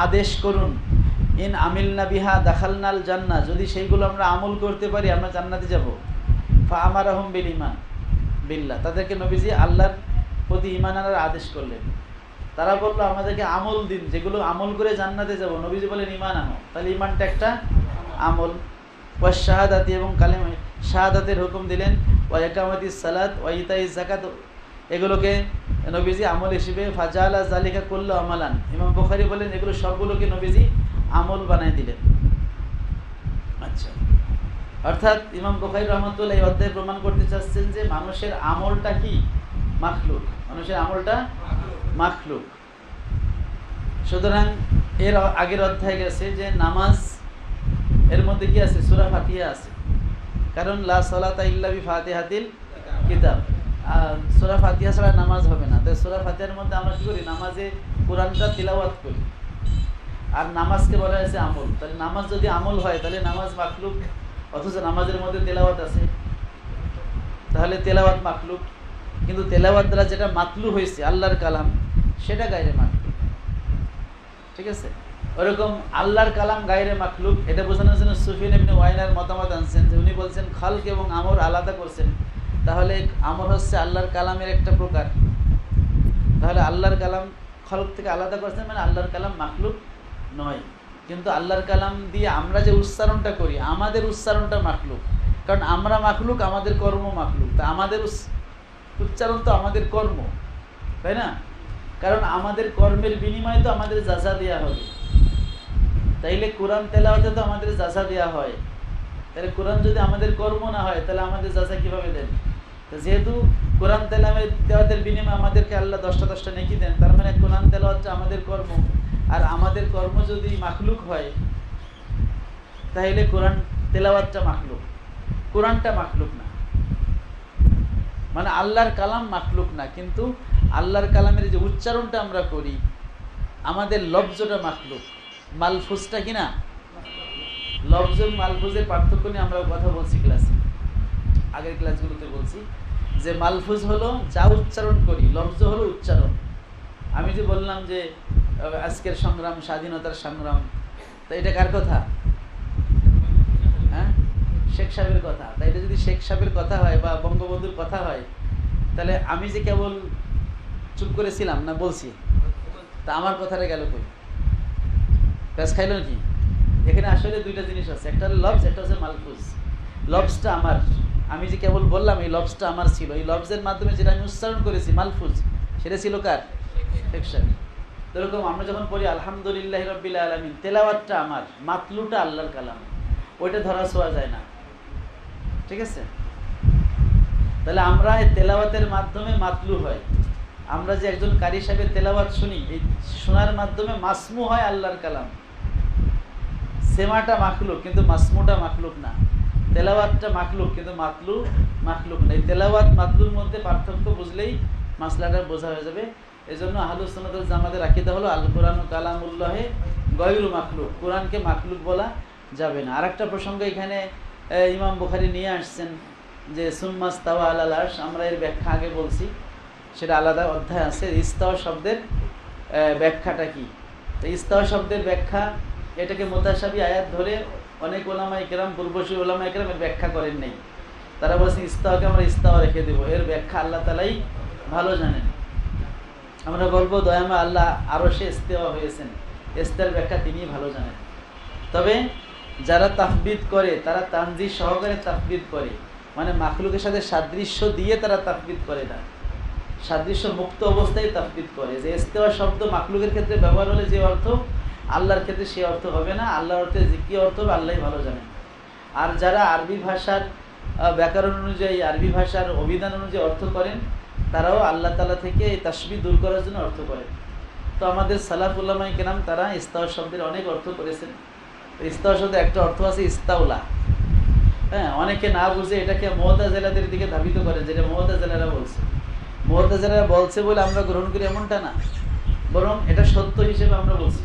Speaker 1: আদেশ করুন, ইন আমিলনা বিহা দাখালনাল জান্নাহ, যদি সেইগুলো আমরা আমল করতে পারি আমরা জান্নাতে যাব। ফা আমারাহুম বিল ঈমান বিল্লাহ, তাদেরকে নবীজি আল্লাহর প্রতি ঈমান আনার আদেশ করলেন। তারা বলল আমাদেরকে আমল দিন, যেগুলো আমল করে জান্নাতে যাব। নবীজি বলেন ঈমান আনো। তাহলে ঈমানটা একটা আমল। ওয়া শাহাদাতি, এবং কালেমা শাহাদাতের হুকুম দিলেন। ওয়া ইকামাতিস সালাত ওয়া ইতাইজ যাকাত, এগুলোকে নবীজি আমল হিসেবে ফাজালা জালিকা কুল্লু আমালান। ইমাম বুখারী বলেন এগুলো সবগুলোকে নবীজি আমল বানায় দিলেন। আচ্ছা, অর্থাৎ ইমাম বুখারী রাহমাতুল্লাহ এই অধ্যায়ে প্রমাণ করতে চাচ্ছেন যে মানুষের আমলটা কি? মাখলুক। মানুষের আমলটা মাখলুক। সুতরাং এর আগের অধ্যায় গেছে যে নামাজ, এর মধ্যে কি আছে? সূরা ফাতিহা আছে। কারণ লা সালাতা ইল্লা বিফাতিহাতিল কিতাব, সূরা ফাতিহা ছাড়া নামাজ হবে না। তাই সূরা ফাতিহার মধ্যে আমরা কি করি? নামাজে কোরআনটা তিলাওয়াত করি। আর নামাজকে বলা হয়েছে আমল। তাহলে নামাজ যদি আমল হয় তাহলে নামাজ মাখলুক, অথচ নামাজের মধ্যে তেলাওয়াত আছে, তাহলে তেলাওয়াত মাখলুক। কিন্তু তেলাওয়াত দ্বারা যেটা মাতলু হয়েছে আল্লাহর কালাম, সেটা গায়রে মাখলুক। ঠিক আছে? ওরকম আল্লাহর কালাম গায়রে মাখলুক, এটা বোঝানোর জন্য সুফিয়ান ইবনে ওয়াইনার মতামত আনছেন যে উনি বলছেন খালক এবং আমর আলাদা করছেন। তাহলে আমর হচ্ছে আল্লাহর কালামের একটা প্রকার। তাহলে আল্লাহর কালাম খালক থেকে আলাদা করছেন, মানে আল্লাহর কালাম মাখলুক নয়। কিন্তু আল্লাহর কালাম দিয়ে আমরা যে উচ্চারণটা করি, আমাদের উচ্চারণটা মাখলুক। কারণ আমরা মাখলুক, আমাদের কর্ম মাখলুক। তা আমাদের উচ্চারণ তো আমাদের কর্ম, তাই না? কারণ আমাদের কর্মের বিনিময়ে তো আমাদের জাযা দেওয়া হবে। তাইলে কোরআন তেলাওয়াতে তো আমাদের জাযা দেওয়া হয়। তাহলে কোরআন যদি আমাদের কর্ম না হয় তাহলে আমাদের জাযা কিভাবে দেন? তো যেহেতু কোরআন তেলাওয়াতের বিনিময়ে আমাদেরকে আল্লাহ 10টা নেকি দেন, তার মানে কোরআন তেলাওয়াতটা আমাদের কর্ম। আর আমাদের কর্ম যদি মাখলুক হয় তাহলে কোরআন তেলাওয়াতটা মাখলুক, কোরআনটা মাখলুক না। মানে আল্লাহর কালাম মাখলুক না, কিন্তু আল্লাহর কালামের যে উচ্চারণটা আমরা করি, আমাদের লফজটা মাখলুক। মালফুজটা কি না? লফজ এবং মালফুজের পার্থক্য নিয়ে আমরা কথা বলছি ক্লাসে, আগের ক্লাসগুলোতে বলছি যে মালফুজ হলো যা উচ্চারণ করি, লফজ হলো উচ্চারণ। আমি যে বললাম যে আজকের সংগ্রাম স্বাধীনতার সংগ্রাম, তো এটা কার কথা? হ্যাঁ, শেখ সাহেবের কথা। তাই এটা যদি শেখ সাহেবের কথা হয় বা বঙ্গবন্ধুর কথা হয়, তাহলে আমি যে কেবল চুপ করেছিলাম না, বলছি, তা আমার কথাটা গেল কই? প্যাস খাইল নাকি? এখানে আসলে দুইটা জিনিস আছে, একটা হলো লফজ, একটা হচ্ছে মালফুজ। লফজটা আমার, আমি যে কেবল বললাম এই লফজটা আমার ছিল, এই লফজের মাধ্যমে যেটা আমি উচ্চারণ করেছি মালফুজ, সেটা ছিল কার? শেখ সাহেব। এরকম আমরা যখন পড়ি আলহামদুলিল্লাহ রাব্বিল আলামিন, তেলাওয়াতটা আমার, মাতলুটা আল্লাহর কালাম, ওইটা ধরা ছোঁয়া যায় না। ঠিক আছে? তাহলে আমরা এই তেলাওয়াতের মাধ্যমে মাতলু হয়। আমরা যে একজন কারি সাহেবের তেলাওয়াত শুনি, এই শোনার মাধ্যমে মাসমু হয় আল্লাহর কালাম। সেমাটা মাখলুক কিন্তু মাসমুটা মাখলুক না। তেলাওয়াতটা মাখলুক কিন্তু মাতলু মাখলুক না। এই তেলাওয়াত মাতলুর মধ্যে পার্থক্য বুঝলেই মাসলাটা বোঝা হয়ে যাবে। এই জন্য আহলুস সুন্নাত ওয়াল জামাতের আকীদা হলো আল কোরআন কালামুল্লাহ গয়রু মাখলুক, কোরআনকে মাখলুক বলা যাবে না। আরেকটা প্রসঙ্গ এখানে ইমাম বুখারী নিয়ে আসছেন যে সুম্মাস্তাওয়া আলাল আরশ, আমরা এর ব্যাখ্যা আগে বলছি, সেটা আলাদা অধ্যায় আছে। ইস্তাওয়া শব্দের ব্যাখ্যাটা কি? তো ইস্তাওয়া শব্দের ব্যাখ্যা, এটাকে মুতাশাবি আয়াত ধরে অনেক ওলামায়ে কেরাম, পূর্বসূরি ওলামায়ে কেরাম এর ব্যাখ্যা করেন নাই। তারা বলছেন ইস্তাওয়াকে আমরা ইস্তাওয়া রেখে দেবো, এর ব্যাখ্যা আল্লাহ তাআলাই ভালো জানেন। আমরা বলবো দয়াময় আল্লাহ আরশে ইস্তেওয়া হয়েছেন, ইস্তের ব্যাখ্যা তিনিই ভালো জানেন। তবে যারা তাফবিদ করে তারা তানজিহ সহকারে তাফবিদ করে, মানে মাখলুকের সাথে সাদৃশ্য দিয়ে তারা তাফবিদ করে না, সাদৃশ্য মুক্ত অবস্থায় তাফবিদ করে। যে ইস্তেওয়া শব্দ মাখলুকের ক্ষেত্রে ব্যবহার হলে যে অর্থ, আল্লাহর ক্ষেত্রে সে অর্থ হবে না। আল্লাহর অর্থে যে কী অর্থ হবে আল্লাহই ভালো জানেন। আর যারা আরবি ভাষার ব্যাকরণ অনুযায়ী, আরবি ভাষার অভিধান অনুযায়ী অর্থ করেন, তারাও আল্লাহ তাআলা থেকে এই তাসবিহ দূর করার জন্য অর্থ করেন। তো আমাদের সালাফ উলামায়ে কেরাম তারা ইস্তাওয়া শব্দের অনেক অর্থ করেছেন। ইস্তাওয়া শব্দের একটা অর্থ আছে ইস্তাউলা। হ্যাঁ, অনেকে না বুঝে এটাকে মুতাজিলাদের দিকে ধাবিত করে, যেটা মুতাজিলারা বলছে। মুতাজিলারা বলছে বলে আমরা গ্রহণ করি এমনটা না, বরং এটা সত্য হিসেবে আমরা বলছি।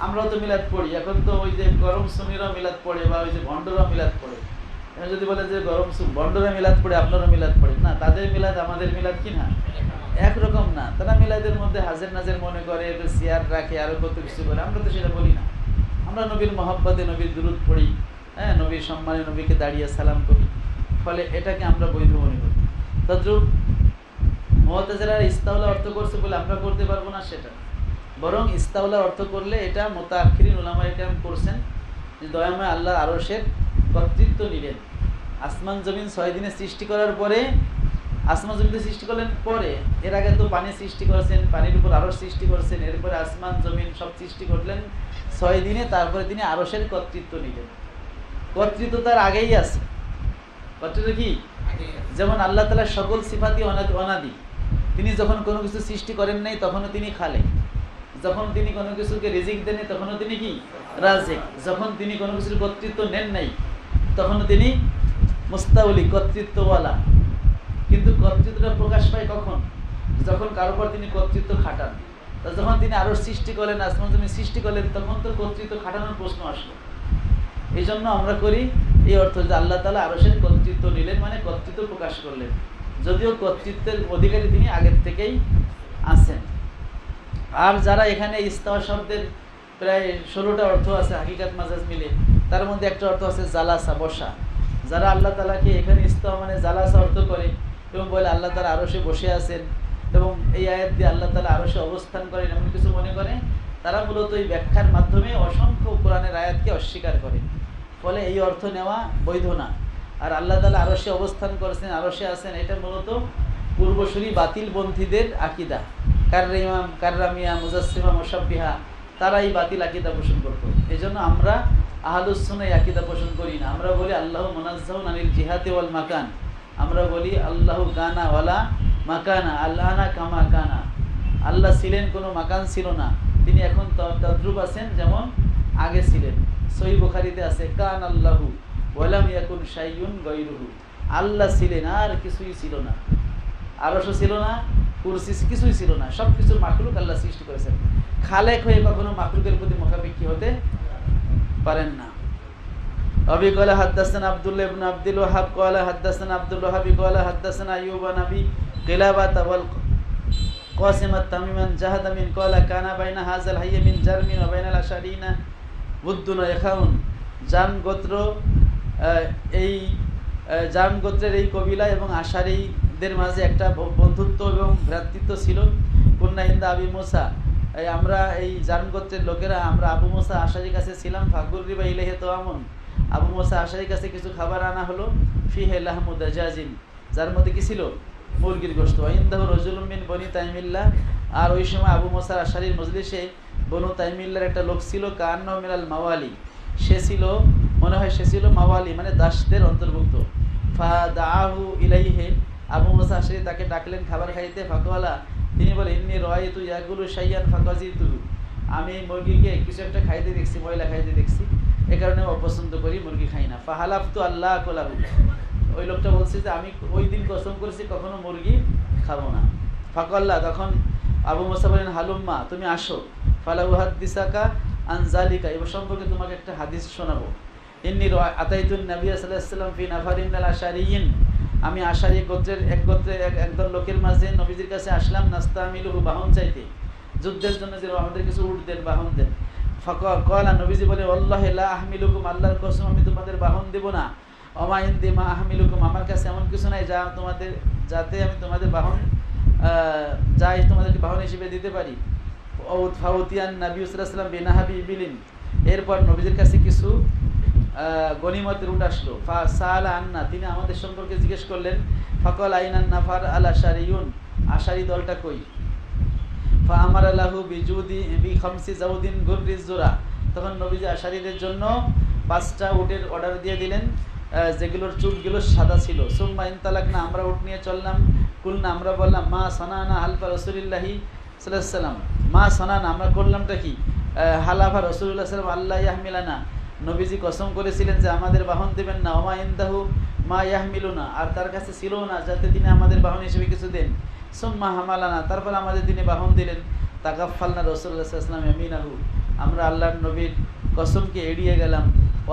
Speaker 1: আমরাও তো মিলাদ পড়ি, এখন তো ওই যে গরম সুন্নিরাও মিলাদ পড়ে, বা ওই যে ভণ্ডরাও মিলাদ পড়ে। এখন যদি বলে যে গরম ভণ্ডরা মিলাদ পড়ে, আপনারও মিলাদ পড়ে, না, তাদের মিলাদ আমাদের মিলাদ কি না একরকম না। তারা মিলাদের মধ্যে হাজের নাজের মনে করে, সিয়ার রাখে, আরো কত কিছু করে। আমরা তো সেটা বলি না। আমরা নবীর মহব্বতে নবীর দুরূদ পড়ি, হ্যাঁ, নবীর সম্মানে নবীকে দাঁড়িয়ে সালাম করি, ফলে এটাকে আমরা বৈধ মনে করি। তদ্রূপ মুতাজিলারা ইস্তাউলা অর্থ করছে বলে আমরা করতে পারবো না সেটা, বরং ইস্তাউলা অর্থ করলে এটা মুতাআখিরিন উলামায়ে কেরাম করছেন যে দয়াময় আল্লাহ আরশের কর্তৃত্ব নিলেন। আসমান জমিন 6 দিনে সৃষ্টি করার পরে, আসমান জমিন সৃষ্টি করলেন পরে, এর আগে তো পানি সৃষ্টি করেছেন, পানির উপর আরশ সৃষ্টি করেছেন, এরপরে আসমান জমিন সব সৃষ্টি করলেন 6 দিনে, তারপরে তিনি আরশের কর্তৃত্ব নিলেন। কর্তৃত্ব তার আগেই আছে। কর্তৃত্ব কি? যেমন আল্লাহ তাআলার সকল সিফাতই অনাদি। তিনি যখন কোনো কিছু সৃষ্টি করেন নাই তখনও তিনি খালেক, যখন তিনি কোনো কিছুকে রিজিক দেন তখনও তিনি কি? রাজিক। যখন তিনি কোনো কিছুর কর্তৃত্ব নেন নাই তখনও তিনি মুস্তাউলি, কর্তৃত্বওয়ালা। কিন্তু কর্তৃত্বটা প্রকাশ পায় কখন? যখন কারোর পর তিনি কর্তৃত্ব খাটান। তা যখন তিনি আরো সৃষ্টি করলেন, আসমান জমিন সৃষ্টি করলেন, তখন তো কর্তৃত্ব খাটানোর প্রশ্ন আসলো। এই জন্য আমরা করি এই অর্থ যে আল্লাহ তাআলা আরশের কর্তৃত্ব নিলেন, মানে কর্তৃত্ব প্রকাশ করলেন, যদিও কর্তৃত্বের অধিকারী তিনি আগের থেকেই আছেন। আর যারা এখানে ইস্তাওয়া শব্দের প্রায় 16টা অর্থ আছে হাকিকাত মাজাজ মিলে, তার মধ্যে একটা অর্থ আছে জালাসা, বসা। যারা আল্লাহ তাআলাকে এখানে ইস্তাওয়া মানে জালাসা অর্থ করে এবং বলে আল্লাহ তাআলা আরশে বসে আছেন এবং এই আয়াত দিয়ে আল্লাহ তাআলা আরশে অবস্থান করেন, এমন কিছু মনে করে, তারা মূলত এই ব্যাখ্যার মাধ্যমে অসংখ্য কোরআনের আয়াতকে অস্বীকার করে। ফলে এই অর্থ নেওয়া বৈধ না। আর আল্লাহ তাআলা আরশে অবস্থান করেছেন, আরশে আছেন, এটা মূলত পূর্বসূরি বাতিলপন্থীদের আকীদা। কাররাইমাম, কাররামিয়া, মুজাসসিমা, মুশাব্বিহা, তারা এই বাতিল আকীদা পোষণ করত। এই জন্য আমরা আহলুস সুন্নাহ এই আকীদা পোষণ করি না। আমরা বলি আল্লাহু মুনাজ্জাহুন আনিল জিহাতি ওয়াল মাকান। আমরা বলি আল্লাহু কানা ওয়ালা মাকানা, আল্লাহনা কামা কানা। আল্লাহ ছিলেন, কোনো মাকান ছিল না, তিনি এখন তদ্রূপ আছেন যেমন আগে ছিলেন। সহিহ বুখারীতে আছে কান আল্লাহু ওয়ালাম ইয়াকুন শাইউন গায়রুহু। আল্লাহ ছিলেন, আর কিছুই ছিল না, আরশও ছিল না, কুরসি কিছুই ছিল না, সব কিছু মাখলুক আল্লাহ সৃষ্টি করেছেন। খালেক হয়ে কখনো মাখলুকের প্রতি মুখাপেক্ষী হতে পারেন না। আবি ক্বালা হাদাসানা আব্দুল্লাহ ইবনে আব্দুল ওয়াহাব ক্বালা হাদাসানা আব্দুল ওয়াহাব ক্বালা হাদাসানা আইয়ুব নবী কিলাবাত ওয়াল কাসিম আত-তামিমান জাহাদ মিন ক্বালা কানা বাইনা হাযাল হাইয় মিন জারমিন ওয়া বাইনাল আশারিনা বুদ্দুন ইখাউন। জাম গোত্র, এই জাম গোত্রের এই কবিলা এবং আশারীদের মাঝে একটা বন্ধুত্ব এবং ভ্রাতৃত্ব ছিল। কুন্না ইনদা আবি মুসা, আমরা এই জাম গোত্রের লোকেরা আমরা আবু মুসা আশারীর কাছে ছিলাম। ফাকুররিবা ইলাইহি তাআমুন, আবু মুসা আশারীর কাছে কিছু খাবার আনা হলো। ফিহি লাহমু দাজাজিন, যার মধ্যে কি ছিল? মুরগির গোশত। ইনদাহু রাজুলুম মিন বনি তাইমিল্লাহ, আর ওই সময় আবু মুসা আশারীর মজলিসে বনু তাইমিল্লার একটা লোক ছিল। কান্নাহু মিনাল মাওয়ালি, সে ছিল, মনে হয় সে ছিল মাওয়ালি মানে দাসদের অন্তর্ভুক্ত। ফাদাআহু ইলাইহি, আবু মুসা আশারী তাকে ডাকলেন খাবার খাইতে। ফাকালা, তিনি বলেন ইন্নী রাআইতু ইয়াকুলু শাইয়ান ফাকাজিতুহু, আমি মুরগিকে কিছু একটা খাইতে দেখছি, ময়লা খাইতে দেখছি, এ কারণে অপছন্দ করি, মুরগি খাই না। ফাহালাফতু আল্লাহ আকুলাহু, ওই লোকটা বলছে যে আমি ওই দিন কসম করেছি কখনো মুরগি খাবো না। ফাকাল্লা, তখন আবু মুসা বলেন হালুম্মা, তুমি আসো। ফালা উহাদ্দিসাকা আন যালিকা, এ সম্পর্কে তোমাকে একটা হাদিস শোনাবো। ইন্নী আতাইতুন নবী সাল্লাল্লাহু আলাইহি ওয়াসাল্লাম ফি নাফারিন মিনাল আশারিয়িন, আমি আশারি গোত্রের একদল লোকের মাঝে নবীজির কাছে আসলাম, নাস্তামিলুহু, বাহন চাইতে, যুদ্ধের জন্য যে আমাদের কিছু উট দেন, বাহন দেন। ফাকালা, নবীজি বলে, আল্লাহি লা আহমিলুকুম, আল্লাহর কসম আমি তোমাদের বাহন দেব না। ওমা ইনদি মা আহমিলুকুম, আমার কাছে এমন কিছু নাই যা তোমাদের, যাতে আমি তোমাদের বাহন যাই তোমাদেরকে বাহন হিসেবে দিতে পারি। ফাউতিয়ান নবী সাল্লাল্লাহু আলাইহি ওয়াসাল্লাম বিনাহাবি ইবিলিন, এরপর নবীজির কাছে কিছু গনিমতের উট আসলো। ফাসালা আন্না, তিনি আমাদের সম্পর্কে জিজ্ঞেস করলেন। ফাকাল আইনান নাফার আল আশারিয়ুন, আশারি দলটা কই? ফাআমারা লাহু বিজুদি বিখামসি জাউদিন গুররিজ জুরা, তখন নবীজি আশারিদের জন্য 5টা উটের অর্ডার দিয়ে দিলেন, যেগুলোর চুপগুলো সাদা ছিল। সুম্মা ইনতালাকনা, আমরা উট নিয়ে চললাম। কুলনা, আমরা বললাম, মা সানানা হালফা রাসূলিল্লাহি সাল্লাল্লাহু আলাইহি ওয়াসাল্লাম, মা সানানা, আমরা করলামটা কি? হালাফা রাসূলুল্লাহ সাল্লাল্লাহু আলাইহি ওয়াসাল্লাম আল্লাহ ইয়াহমিলানা, নবীজি কসম করেছিলেন যে আমাদের বাহন দেবেন না। ওমা ইনদাহু মা ইয়াহমিলুনা, আর তার কাছে ছিল না যাতে তিনি আমাদের বাহন হিসেবে কিছু দেন। সুম্মা হামালানা, তারপর আমাদের তিনি বাহন দিলেন। তাকাফফালনা রাসূলুল্লাহ সাল্লাল্লাহু আলাইহি ওয়াসাল্লাম ইয়ামিনাহু, আমরা আল্লাহর নবীর কসমকে এড়িয়ে গেলাম।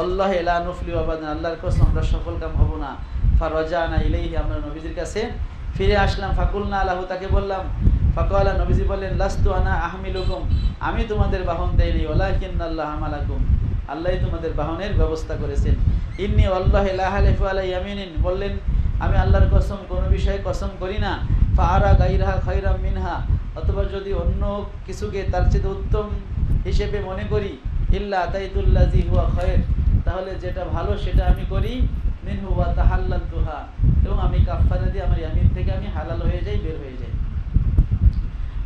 Speaker 1: আল্লাহ লা নুফলিহু আবাদান, আল্লাহর কসম আমরা সফল কাম হব না। ফারাজানা ইলাইহি, আমরা নবীজির কাছে ফিরে আসলাম। ফাকুলনা লাহু, তাকে বললাম। ফাকালা, নবীজি বললেন, লাস্তু আনা আহমিলুকুম, আমি তোমাদের বাহন দেইনি। ওয়ালাকিন্নাল্লাহ আমালাকুম, আল্লাহই তোমাদের বাহনের ব্যবস্থা করেছেন। ইন্নী ওয়াল্লাহি লা হালিফু আলা ইয়ামিনিন, বললেন আমি আল্লাহর কসম কোনো বিষয়ে কসম করি না। ফাআরা গায়রাহা খায়রাম মিনহা, অথবা যদি অন্য কিছুকে তার চেয়ে উত্তম হিসেবে মনে করি, ইল্লা আতাইতুল্লাযী হুয়া খায়র, তাহলে যেটা ভালো সেটা আমি করি। মিনহু ওয়া তাহাল্লালতুহা, এবং আমি কাফারা দিয়ে আমার ইয়ামিন থেকে আমি হালাল হয়ে যাই, বের হয়ে যাই।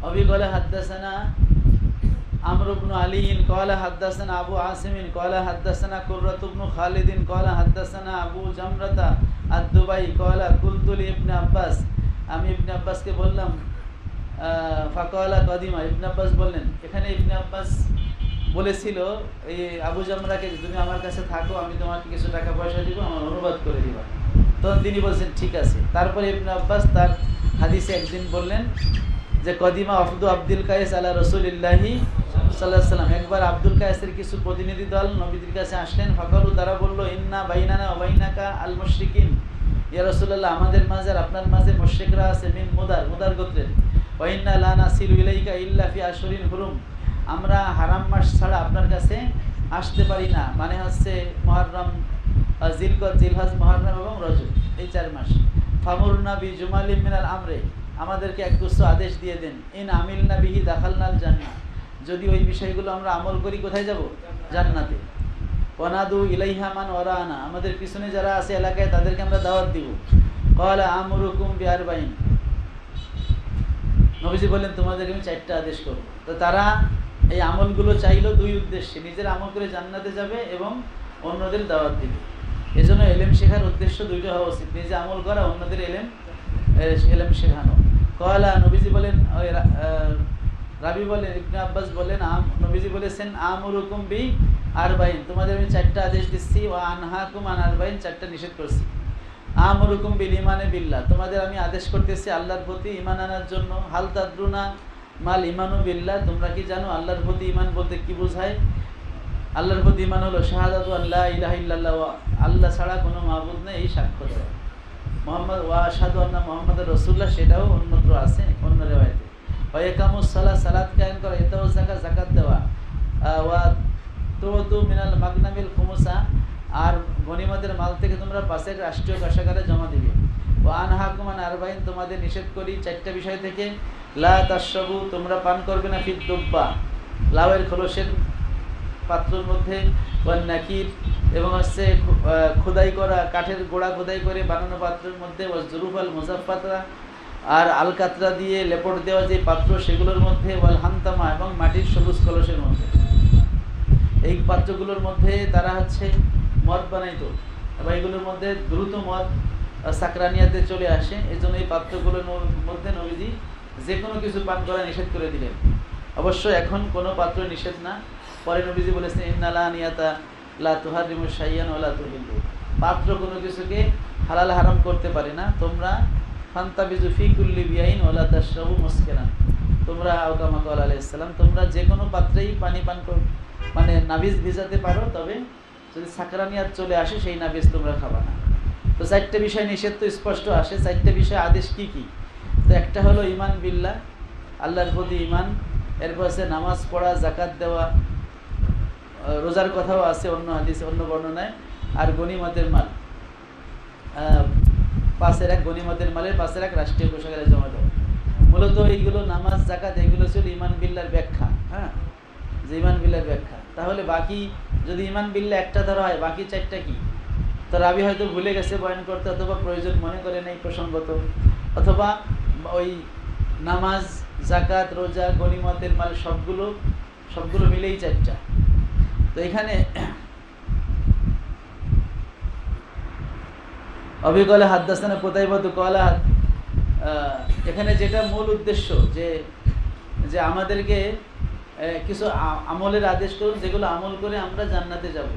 Speaker 1: অবিকলে হাদ্দাসানা আমর ইবনে আলীন ক্বালা হাদ্দাসানা আবু আসিমিন ক্বালা হাদ্দাসানা কুররাত ইবনে খালিদিন ক্বালা হাদ্দাসানা আবু জামরাতা আদ-দুবাই ক্বালা কুলতু লি ইবনে আব্বাস, আমি ইবনে আব্বাসকে বললাম। ফাকালা কাদিমা, ইবনে আব্বাস বললেন, এখানে ইবনে আব্বাস বলেছিল এই আবু জামরাকে, তুমি আমার কাছে থাকো, আমি তোমাকে কিছু টাকা পয়সা দিব, আমার অনুবাদ করে দিবা। তখন তিনি বলছেন ঠিক আছে। তারপরে ইবনে আব্বাস তার হাদিসে একদিন বললেন যে কদিমা আফদু আব্দুল কায়েস আলা রাসূলিল্লাহি সাল্লাল্লাহু আলাইহি ওয়াসাল্লাম, একবার আব্দুল কায়েসের কিছু প্রতিনিধি দল নবীজির কাছে আসলেন। ফাকালু, তারা বলল, ইন্না বাইনানা ওয়া বাইনাকা আল মুশরিকিন, ইয়া রাসূলুল্লাহ, আমাদের মাঝে আর আপনার মাঝে মুশরিকরা আছে, মিন মুদার গোত্রের। ওয়া ইন্না লা নাসিলু ইলাইকা ইল্লা ফি আশহুরিন হুরুম, আমরা হারাম মাস ছাড়া আপনার কাছে আসতে পারি না, মানে হচ্ছে মুহররম, জিলকদ, জিলহজ, মুহররম এবং রজব, এই 4 মাস। ফামুরনা বি জুমালিন মিনাল আমরে, আমাদেরকে একগুচ্ছ আদেশ দিয়ে দেন। ইন আমিলনা বিহি দাখালনাল জান্নাহ, যদি ওই বিষয়গুলো আমরা আমল করি কোথায় যাব? জান্নাতে। ওয়ানাদু ইলাইহা মান ওয়ারানা, আমাদের পিছনে যারা আছে এলাকায় তাদেরকে আমরা দাওয়াত দিব। ক্বালা আমুরুকুম বিআরবাইন, নবীজি বললেন তোমাদেরকে আমি 4টা আদেশ করব। তো তারা এই আমলগুলো চাইলো 2 উদ্দেশ্যে, নিজের আমল করে জান্নাতে যাবে এবং অন্যদের দাওয়াত দিবে। এজন্য ইলম শেখার উদ্দেশ্য 2টা হওয়া উচিত, নিজে আমল করা, অন্যদের ইলম শেখানো। ক্বালা, নবীজি বলেন, রাবি বলেন, ইবনে আব্বাস বলেন, নবীজি বলেছেন আমুরুকুম বি আরবাইন, তোমাদের আমি 4টা আদেশ দিচ্ছি। ওয়া আনহাকুম আন আরবাইন, 4টা নিষেধ করছি। আমুরুকুম বিল ইমানে বিল্লাহ, তোমাদের আমি আদেশ করতেছি আল্লাহর প্রতি ঈমান আনার জন্য। হাল তাদরুনা মাল ইমানু বিল্লাহ, তোমরা কি জানো আল্লাহর প্রতি ঈমান বলতে কি বোঝায়? আল্লাহর প্রতি ঈমান হলো শাহাদাতু আল্লা ইলাহা ইল্লাল্লাহ, আল্লাহ ছাড়া কোনো মাবুদ নেই, এই সাক্ষ্য দেওয়া। মুহাম্মদ ওয়া আশহাদু আন্না মুহাম্মাদুর রাসূলুল্লাহ, সেটাও অন্যত্র আছে, অন্য রিওয়ায়াতে। ওয়া ইকামুস সালাত, সালাত কায়েম করা। ইতাউ যাকাত, যাকাত দেওয়া। ওয়া তুতু মিনাল মাগনামিল খুমুসা, আর গনিমতের মাল থেকে তোমরা 5 রাষ্ট্রীয় কোষাগারে জমা দিবে। ওয়া আনহাকুম আন আরবাইন, তোমাদের নিষেধ করি 4টা বিষয় থেকে। লা তাশরাবু, তোমরা পান করবে না, ফিদ দুব্বা, লাউয়ের খোলসের পাত্রের মধ্যে। ওয়ান নাকির, এবং হচ্ছে খোদাই করা, কাঠের গোড়া খোদাই করে বানানো পাত্রের মধ্যে। ওয়াজ জুরুফাল মুজাফফাতা, আর আলকাতরা দিয়ে লেপট দেওয়া যে পাত্র সেগুলোর মধ্যে। ওয়াল হান্তামা, এবং মাটির সবুজ কলসের মধ্যে। এই পাত্রগুলোর মধ্যে তারা হচ্ছে মদ বানাইতো, এবং এগুলোর মধ্যে দ্রুত মদ সাকরানিয়াতে চলে আসে। এই জন্য এই পাত্রগুলোর মধ্যে নবীজি যে কোনো কিছু পান করা নিষেধ করে দিলেন। অবশ্য এখন কোনো পাত্র নিষেধ না। পরে নবীজি বলেছেন, ইন্নালা নিয়াতা লা তুহারিমু শাইয়ান ওয়া লা তুহিল্লু, পাত্র কোনো কিছুকে হালাল হারাম করতে পারে না। তোমরা ফান্তাবিজু ফি কুল্লি বিয়াইন ওয়া লা তাশরাবু মুসকিরান, তোমরা আওকামা ক্বালা আলাইহিস সালাম, তোমরা যে কোনো পাত্রেই পানি পান মানে নাবিজ ভিজাতে পারো, তবে যদি সাকরানিয়াত চলে আসে সেই নাবিজ তোমরা খাবা না। তো 4টে বিষয় নিষেধ তো স্পষ্ট আসে। 4টে বিষয় আদেশ কি কি? তো একটা হলো ইমান বিল্লাহ, আল্লাহর প্রতি ইমান, এরপর আছে নামাজ পড়া, জাকাত দেওয়া, রোজার কথাও আছে অন্য হাদিসে, অন্য বর্ণনায়, আর গনিমতের মাল, 5/1 গনিমতের মালের 5/1 রাষ্ট্রীয় কোষাগারে জমা দেওয়া। মূলত এইগুলো নামাজ, জাকাত, এগুলো ছিল ইমান বিল্লাহর ব্যাখ্যা। হ্যাঁ, যে ইমান বিল্লাহর ব্যাখ্যা। তাহলে বাকি যদি ইমান বিল্লাহ একটা ধরা হয়, বাকি 4টা কি? তো রাবি হয়তো ভুলে গেছে বয়ান করতে, অথবা প্রয়োজন মনে করে নেই প্রসঙ্গত, অথবা ওই নামাজ, জাকাত, রোজা, গনিমতের মাল সবগুলো মিলেই 4টা। তো এখানে অবিকলে হাদ্দাসানা কোতাইবাতু কলা, এখানে যেটা মূল উদ্দেশ্য যে আমাদেরকে কিছু আমলের আদেশ করুন, যেগুলো আমল করে আমরা জান্নাতে যাব।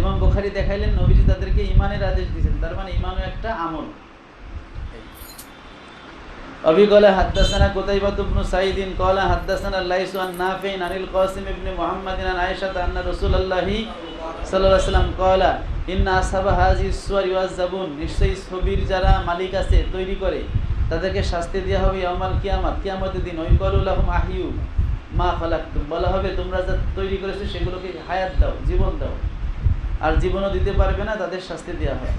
Speaker 1: ইমাম বুখারী দেখাইলেন নবীজি তাদেরকে ইমানের আদেশ দিয়েছেন, তার মানে ইমানও একটা আমল। অবিকলে হাদ্দাসানা কোতাইবাতু ইবনু সাঈদিন কলা হাদ্দাসানা লাইসু আন নাফি'in আনিল কাসিম ইবনে মুহাম্মাদিন আন আয়েশা আন্না রাসূলুল্লাহি সাল্লাল্লাহু আলাইহি ওয়াসাল্লাম কলা ইন্না আসহাবা হাযিহিস সুওয়ারি ওয়াজ-জাবুন, নিশ্চয়ই ছবির যারা মালিক আছে, তৈরি করে, তাদেরকে শাস্তি দেওয়া হবে ইয়াউমাল কিয়ামত, কিয়ামতের দিন। ওয়াইকালু লাহুম আহিয়ু মা খালাকতুম, বলা হবে তোমরা যা তৈরি করেছো সেগুলোকে হায়াত দাও, জীবন দাও। আর জীবনও দিতে পারবে না, তাদের শাস্তি দেওয়া হয়।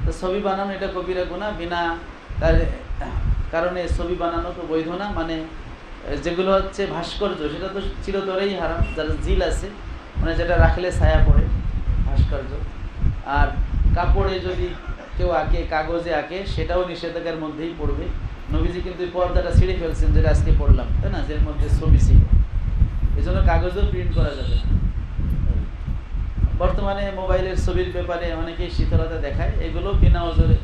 Speaker 1: তো ছবি বানানো এটা কবিরা গুনাহ, বিনা তার কারণে ছবি বানানো তো বৈধ না। মানে যেগুলো হচ্ছে ভাস্কর্য, সেটা তো চিরতরেই হারাম। যারা জিল আছে, মানে যেটা রাখলে ছায়া পড়ে, ভাস্কর্য। আর কাপড়ে যদি কেউ আঁকে, কাগজে আঁকে, সেটাও নিষেধাজ্ঞার মধ্যেই পড়বে। নবীজি কিন্তু পর্দাটা ছিঁড়ে ফেলছেন, যেটা আজকে পড়লাম, তাই না, যের মধ্যে ছবি ছিল। এই জন্য কাগজও প্রিন্ট করা যাবে না। বর্তমানে মোবাইলের ছবির ব্যাপারে অনেকেই শীতলতা দেখায়, এগুলো বিনা ওজরে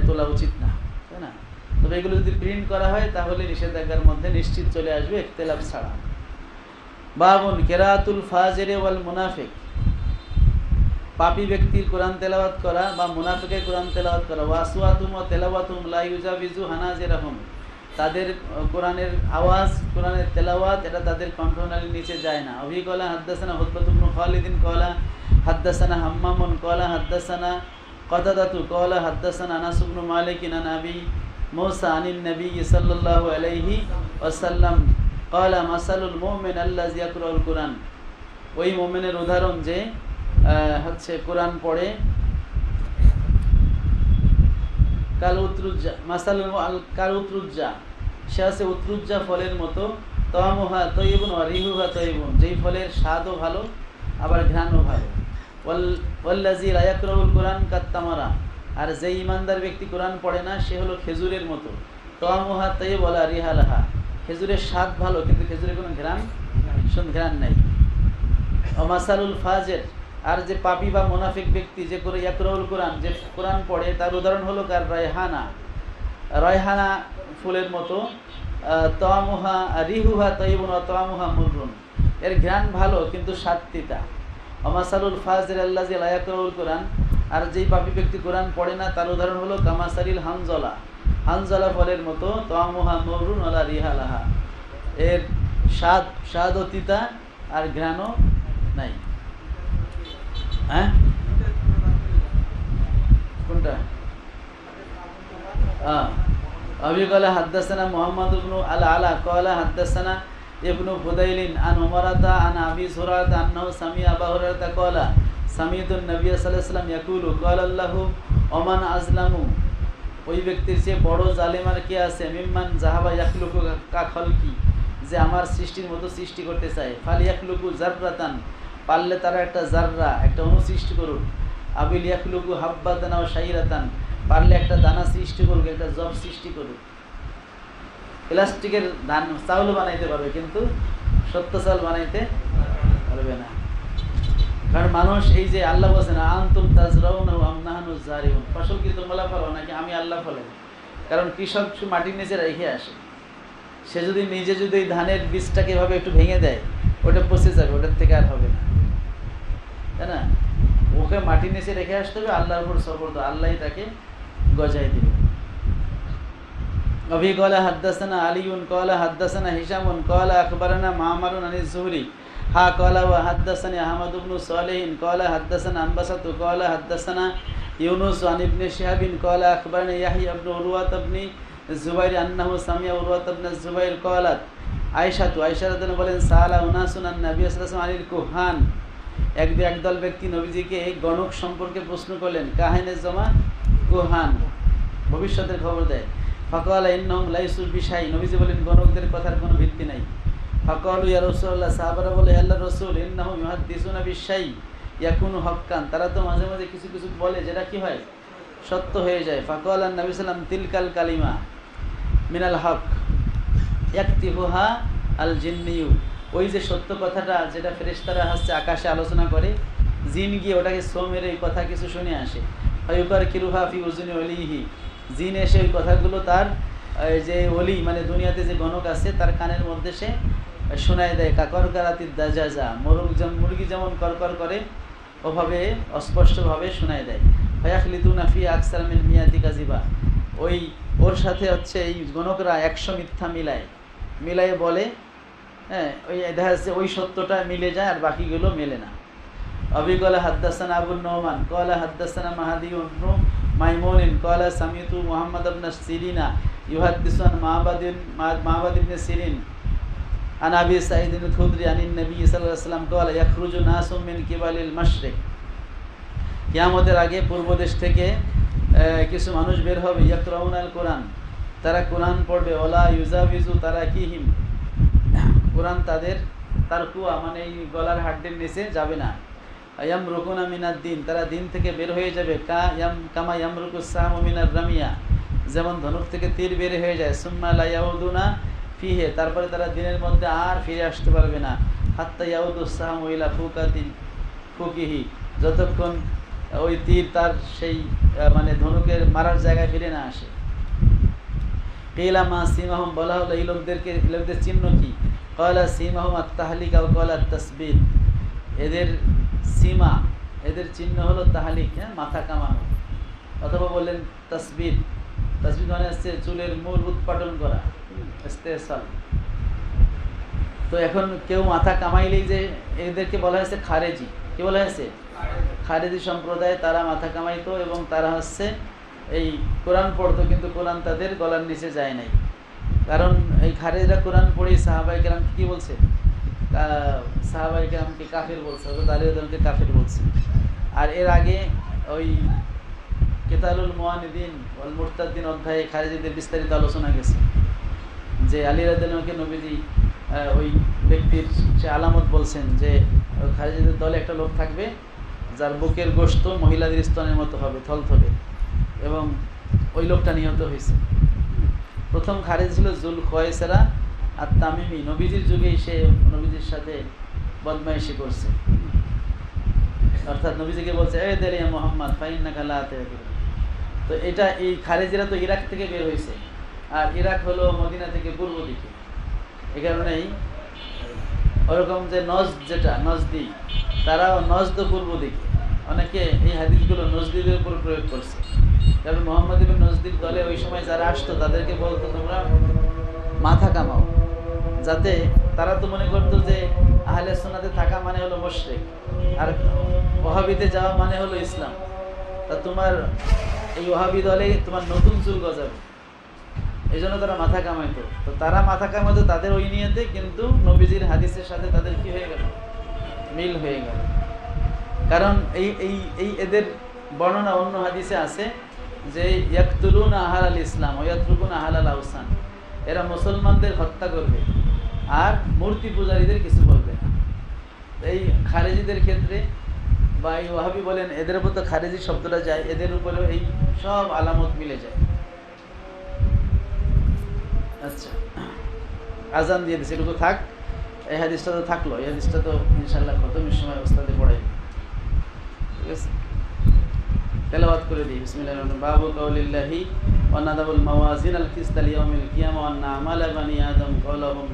Speaker 1: তোলা উচিত না, তাই না। তবে এগুলো যদি প্রিন্ট করা হয় তাহলে নিষেধাজ্ঞার মধ্যে নিশ্চিত চলে আসবে, ইখতিলাফ ছাড়া। বাবুন কিরাআতুল ফাজিরি ওয়াল মুনাফিক, পাপী ব্যক্তির কোরআন তেলাওয়াত করা বা মুনাফিকের কোরআন তেলাওয়াত করা। ওয়াসওয়াতুম ওয়া তেলাওয়াতুম লা ইউজাবিজু হানাজিরাহুম, তাদের কোরআনের আওয়াজ, কোরআনের তেলাওয়াত, এটা তাদের কণ্ঠনালীর নিচে যায় না। অবিকলা হাদ্দাসানা হুতবাত ইবনু খালিদিন কলা হাদ্দাসানা হাম্মামুন কলা হাদ্দাসানা কতাদাতু কলা হাদ্দাসানা আনাস ইবনু মালিক আন আবি মুসা আনিন নবী সাল্লাল্লাহু আলাইহি ওয়াসাল্লাম কলা মাসালুল মুমিন আল্লাযী ইয়াকরাউল কুরআন, ওই মুমিনের উদাহরণ যে হচ্ছে কোরআন পড়ে। কাল উতরুজ্জা, মাসালুল কাল উতরুজ্জা, সে আছে উতরুজ্জা ফলের মতো। তামুহা তয়্যিবুন ওয়া রিহুহা তয়্যিবুন, যেই ফলের স্বাদও ভালো আবার ঘ্রাণও ভালো। ওয়াল্লাযী লা ইয়াকরাউল কুরআন কাত্তামারা, আর যেই ইমানদার ব্যক্তি কোরআন পড়ে না, সে হলো খেজুরের মতো। তামুহা তয়্যিব ওয়া লা রিহা লাহা, খেজুরের স্বাদ ভালো কিন্তু খেজুরের কোনো ঘ্রাণ নাই। ওয়া মাসালুল ফাজির, আর যে পাপী বা মুনাফিক ব্যক্তি যে করে ইয়াকরাউল কুরআন, যে কোরআন পড়ে, তার উদাহরণ হলো কার রায়হানা ফুলের মতো। তামুহা রিহুহা তয়্যিবুন ওয়া তামুহা মুররুন, এর ঘ্রাণ ভালো কিন্তু স্বাদ তিতা। ওয়া মাসালুল ফাজির আল্লাযী লা ইয়াকরাউল কুরআন, আর যেই পাপী ব্যক্তি কোরআন পড়ে না, তার উদাহরণ হলো কামাসারিল হানজলা ফলের মতো। তামুহা মুররুন ওয়া লা রিহা লাহা, এর স্বাদও তিতা আর ঘ্রাণও নাই। হ্যাঁ, কোনটা? أبي قال حدثنا محمد بن العلاء قال حدثنا ابن فضيل عن عمرة عن أبي هريرة أنه سمع أبا هريرة قال سمعت النبي صلى الله عليه وسلم يقول قال الله ومن أظلم, ওই ব্যক্তির চেয়ে বড় জালেম আর কে আছে, মিম্মান জাহাবা ইয়াখলুকু কা খালকি, যে আমার সৃষ্টির মতো সৃষ্টি করতে চায়। ফাল ইয়াখলুকু জাররাতান, পারলে তারা একটা জাররা, একটা অণু সৃষ্টি করুক। আবিল ইয়াখলুকু হাব্বাতান ওয়া শাইরাতান, পারলে একটা দানা সৃষ্টি করুক, একটা জব সৃষ্টি করুক। প্লাস্টিকের ধান চাউল বানাইতে পারবে কিন্তু সত্য চাউল বানাইতে পারবে না। কারণ মানুষ, এই যে আল্লাহ বলছেন আনতুম তাজরাউনা ওয়া আমনাহানু জারিউন, ফসল কি তোমরা ফলাও নাকি আমি আল্লাহ ফলাই? কারণ কৃষক মাটির নিচে রেখে আসে, সে যদি নিজে যদি এই ধানের বীজটাকে এভাবে একটু ভেঙে দেয়, ওটা পচে যাবে, ওটার থেকে আর হবে না, তাই না। ওকে মাটির নিচে রেখে আসতে হবে, আল্লাহর উপর সবর, আল্লাহই তাকে গজায় দিবে। أبي قال حدثنا علي قال حدثنا هشام قال أخبرنا معمر عن الزهري হা ক্বালা ওয়া হাদ্দাসানি আহমদ ইবনে সালিহ ক্বালা হাদ্দাসানা আনবাসাতু ক্বালা হাদ্দাসানা ইউনুস আন ইবনে শিহাব ক্বালা আখবারনি ইয়াহইয়া ইবনে উরওয়া ইবনে যুবাইর আন্নাহু সামিয়া উরওয়া ইবনে যুবাইর ক্বালাত আয়েশা রাদিয়াল্লাহু বলেন সালা উনাসুন আন নবী সাল্লাল্লাহু আলাইহি ওয়াসাল্লাম আনিল কুহান, একদল ব্যক্তি নবীজিকে গণক সম্পর্কে প্রশ্ন করলেন। কাহিনে জমা কুহান, ভবিষ্যতের খবর দেয়। ফাকালা ইন্নাহুম লাইসু বিশাই, নবীজি বলেন গণকদের কথার কোনো ভিত্তি নাই। ফাকালু ইয়া রাসূলুল্লাহ, সাহাবারা বলে আল্লাহর রাসূল ইন্নাহুম ইউহাদ্দিসুনা বিশাই ইয়াকুনু হক্কান, তারা তো মাঝে মাঝে কিছু কিছু বলে যেটা কি হয় সত্য হয়ে যায়। ফাকালা নবী সাল্লাম তিলকাল কালিমা মিনাল হক ইয়াকতিবুহা আল জিন্নিয়ু, ওই যে সত্য কথাটা যেটা ফেরেশতারা হচ্ছে আকাশে আলোচনা করে, জিন গিয়ে ওটাকে সো মেরে এই কথা কিছু শুনে আসে। ফায়ুকার কিরুহা ফি উজুনি ওলিহি, জিন এসে ওই কথাগুলো তার যে ওলি মানে দুনিয়াতে যে গণক আছে তার কানের মধ্যে সে শোনায় দেয়। কাকর কারাতি দাজাজা, মুরগি যেমন করকর করে ওভাবে অস্পষ্টভাবে শোনায় দেয়। ফায়াখলিতুনা ফি আকসার মিন মিয়াতি কাযিবা, ওই ওর সাথে হচ্ছে এই গণকরা 100 মিথ্যা মিলায়ে বলে। হ্যাঁ, ওই দেখা যাচ্ছে ওই সত্যটা মিলে যায় আর বাকিগুলো মেলে না। আবি ক্বালা হাদ্দাসানা আবু নুমান ক্বালা হাদ্দাসানা মাহদি ইবনে মাইমুন ক্বালা সামিতু মুহাম্মদ ইবনে সিরিনা ইউহাদ্দিসু আন মা'বাদ ইবনে সিরিন আন আবি সাঈদ আল খুদরি আন নবী সাল্লাল্লাহু আলাইহি ওয়াসাল্লাম ক্বালা ইয়াখরুজু নাসুম মিন কিবালিল মাশরিক, কিয়ামতের আগে পূর্ব দেশ থেকে কিছু মানুষ বের হবে। ইয়াকরাউনাল কোরআন, তারা কোরআন পড়বে। ওলা ইউজাবিজু তারাকিহিম, কোরআন তার কুয়া মানে এই গলার হাড্ডির নিচে যাবে না। ইয়ামরুকুনা মিনাদ দিন, তারা দিন থেকে বের হয়ে যাবে। কামা ইয়ামরুকুস সাহমু মিনার রামিয়া, যেমন ধনুক থেকে তীর বের হয়ে যায়। সুম্মা লা ইয়াউদুনা ফিহে, তারপরে তারা দিনের মধ্যে আর ফিরে আসতে পারবে না। হাত্তা ইয়াউদুস সাহমু ইলা ফুকিহি, যতক্ষণ ওই তীর তার সেই মানে ধনুকের মারার জায়গায় ফিরে না আসে। কিলা মা সিমাহুম, বলা হলো এই লোকদের চিহ্ন কি? ক্বালা সিমাহুম আত-তাহলিকা ওয়া ক্বালা আত-তাসবিহ, এদের সীমা এদের চিহ্ন হলো তাহলিক, হ্যাঁ মাথা কামানো, অথবা বললেন তাসবিহ মানে হচ্ছে চুলের মূল উৎপাটন করা, ইস্তেসাল। তো এখন কেউ মাথা কামাইলেই যে এদেরকে বলা হয়েছে খারেজি, কি বলা হয়েছে? খারেজি সম্প্রদায়, তারা মাথা কামাইতো এবং তারা হচ্ছে এই কোরআন পড়তো, কিন্তু কোরআন তাদের গলার নিচে যায় নাই। কারণ এই খারেজরা কোরআন পড়েই সাহাবায়ে কেরামকে কি বলছে? সাহাবায়ে কেরামকে কাফির বলছে, হযরত আলী রাদিয়াল্লাহু আনহুকে কাফির বলছে। আর এর আগে ওই কিতাবুল মুআনিদিন ওয়াল মুরতাদ্দিন অধ্যায়ে খারেজিদের বিস্তারিত আলোচনা গেছে যে আলী রাদিয়াল্লাহু আনহু নবীজি ওই ব্যক্তির সে আলামত বলছেন যে খারেজিদের দলে একটা লোক থাকবে যার বুকের গোশত মহিলাদের স্তনের মতো হবে, থলথলে, এবং ওই লোকটা নিহত হয়েছে। প্রথম খারেজ ছিল জুল খোয়াইসরা আর তামিমি, নবীজির যুগেই সে নবীজির সাথে বদমাইশি করছে, অর্থাৎ নবীজিকে বলছে এ দেরিয়া মুহাম্মদ ফাইন্নাকা লা তাহদির। তো এটা এই খারেজিরা তো ইরাক থেকে বের হয়েছে, আর ইরাক হলো মদিনা থেকে পূর্ব দিকে। এই কারণেই ওরকম যে নজদি, তারাও নজদ পূর্ব দিকে। অনেকে এই হাদিসগুলো নজদিদের উপর প্রয়োগ করছে, কারণ মুহাম্মদ ইবনে নজদির দলে ওই সময় যারা আসতো তাদেরকে বলতো তোমরা মাথা কামাও, যাতে তারা তো মনে করতো যে আহলে সুন্নাতে থাকা মানে হলো মুশরিক, আর ওয়াহাবিতে যাওয়া মানে হলো ইসলাম। তা তোমার এই ওয়াহাবি দলে তোমার নতুন চুল গজাবে, এই জন্য তারা মাথা কামাইতো। তো তারা মাথা কামাইতো তাদের ওই নিয়তে, কিন্তু নবীজির হাদিসের সাথে তাদের কি হয়ে গেল? মিল হয়ে গেল। কারণ এই এদের বর্ণনা অন্য হাদিসে আছে যে ইয়াকতুলুনা আহলাল ইসলাম ওয়া ইয়াতরুকুনা আহলাল আওসান, এরা মুসলমানদের হত্যা করবে আর মূর্তি পূজারীদের কিছু বলবে না। এই খারেজিদের ক্ষেত্রে বা এই ওয়াহাবি বলেন, এদের উপর তো খারেজি শব্দটা যায়, এদের উপরেও এই সব আলামত মিলে যায়। আচ্ছা, আজান দিয়ে দিচ্ছে, এটুকু থাক। এই হাদিসটা তো থাকলো, এই হাদিসটা তো ইনশাআল্লাহ খতমের সময় ওস্তাদে পড়াই, ঠিক আছে? তেলাওয়াত করে দিই। বিসমিল্লাহির রহমানির রহিম। বাবু কাউলিল্লাহি ওয়া নাদাবুল মাওয়াজিন আল কিসত লিয়াউমিল কিয়ামা ওয়া না'মালা বানি আদম কাওলাহুম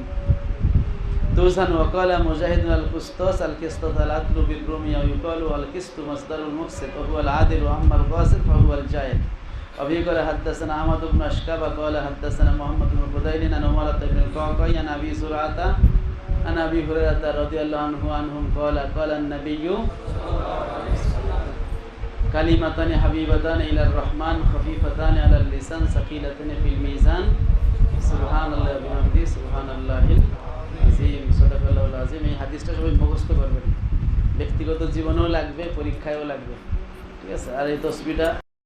Speaker 1: তুসান ওয়া ক্বালা মুজাহিদুন আল কুসতাস আল কিসতাস আল আদলু বিল রুমিয়া ইউকালু আল কিসতু মাসদারুল মুফসিদ ওয়া হুয়া আল আদিল ওয়া আম্মাল গাসিদ ওয়া হুয়া আল জাহিদ। أبي قال حدثنا أحمد بن أشكاب قال حدثنا محمد بن فضيل عن عمر بن القعقاع عن أبي زرعة عن أبي هريرة رضي الله عنه عنهم قال قال النبي كلمتان حبيبتان إلى الرحمن خفيفتان على اللسان ثقيلتان في الميزان سبحان الله وبحمده سبحان الله العظيم صدق الله العظيم। এই হাদিসটা সবাই মুখস্থ করবেন, ব্যক্তিগত জীবনেও লাগবে, পরীক্ষায়ও লাগবে, ঠিক আছে। আর এই তসবিহটা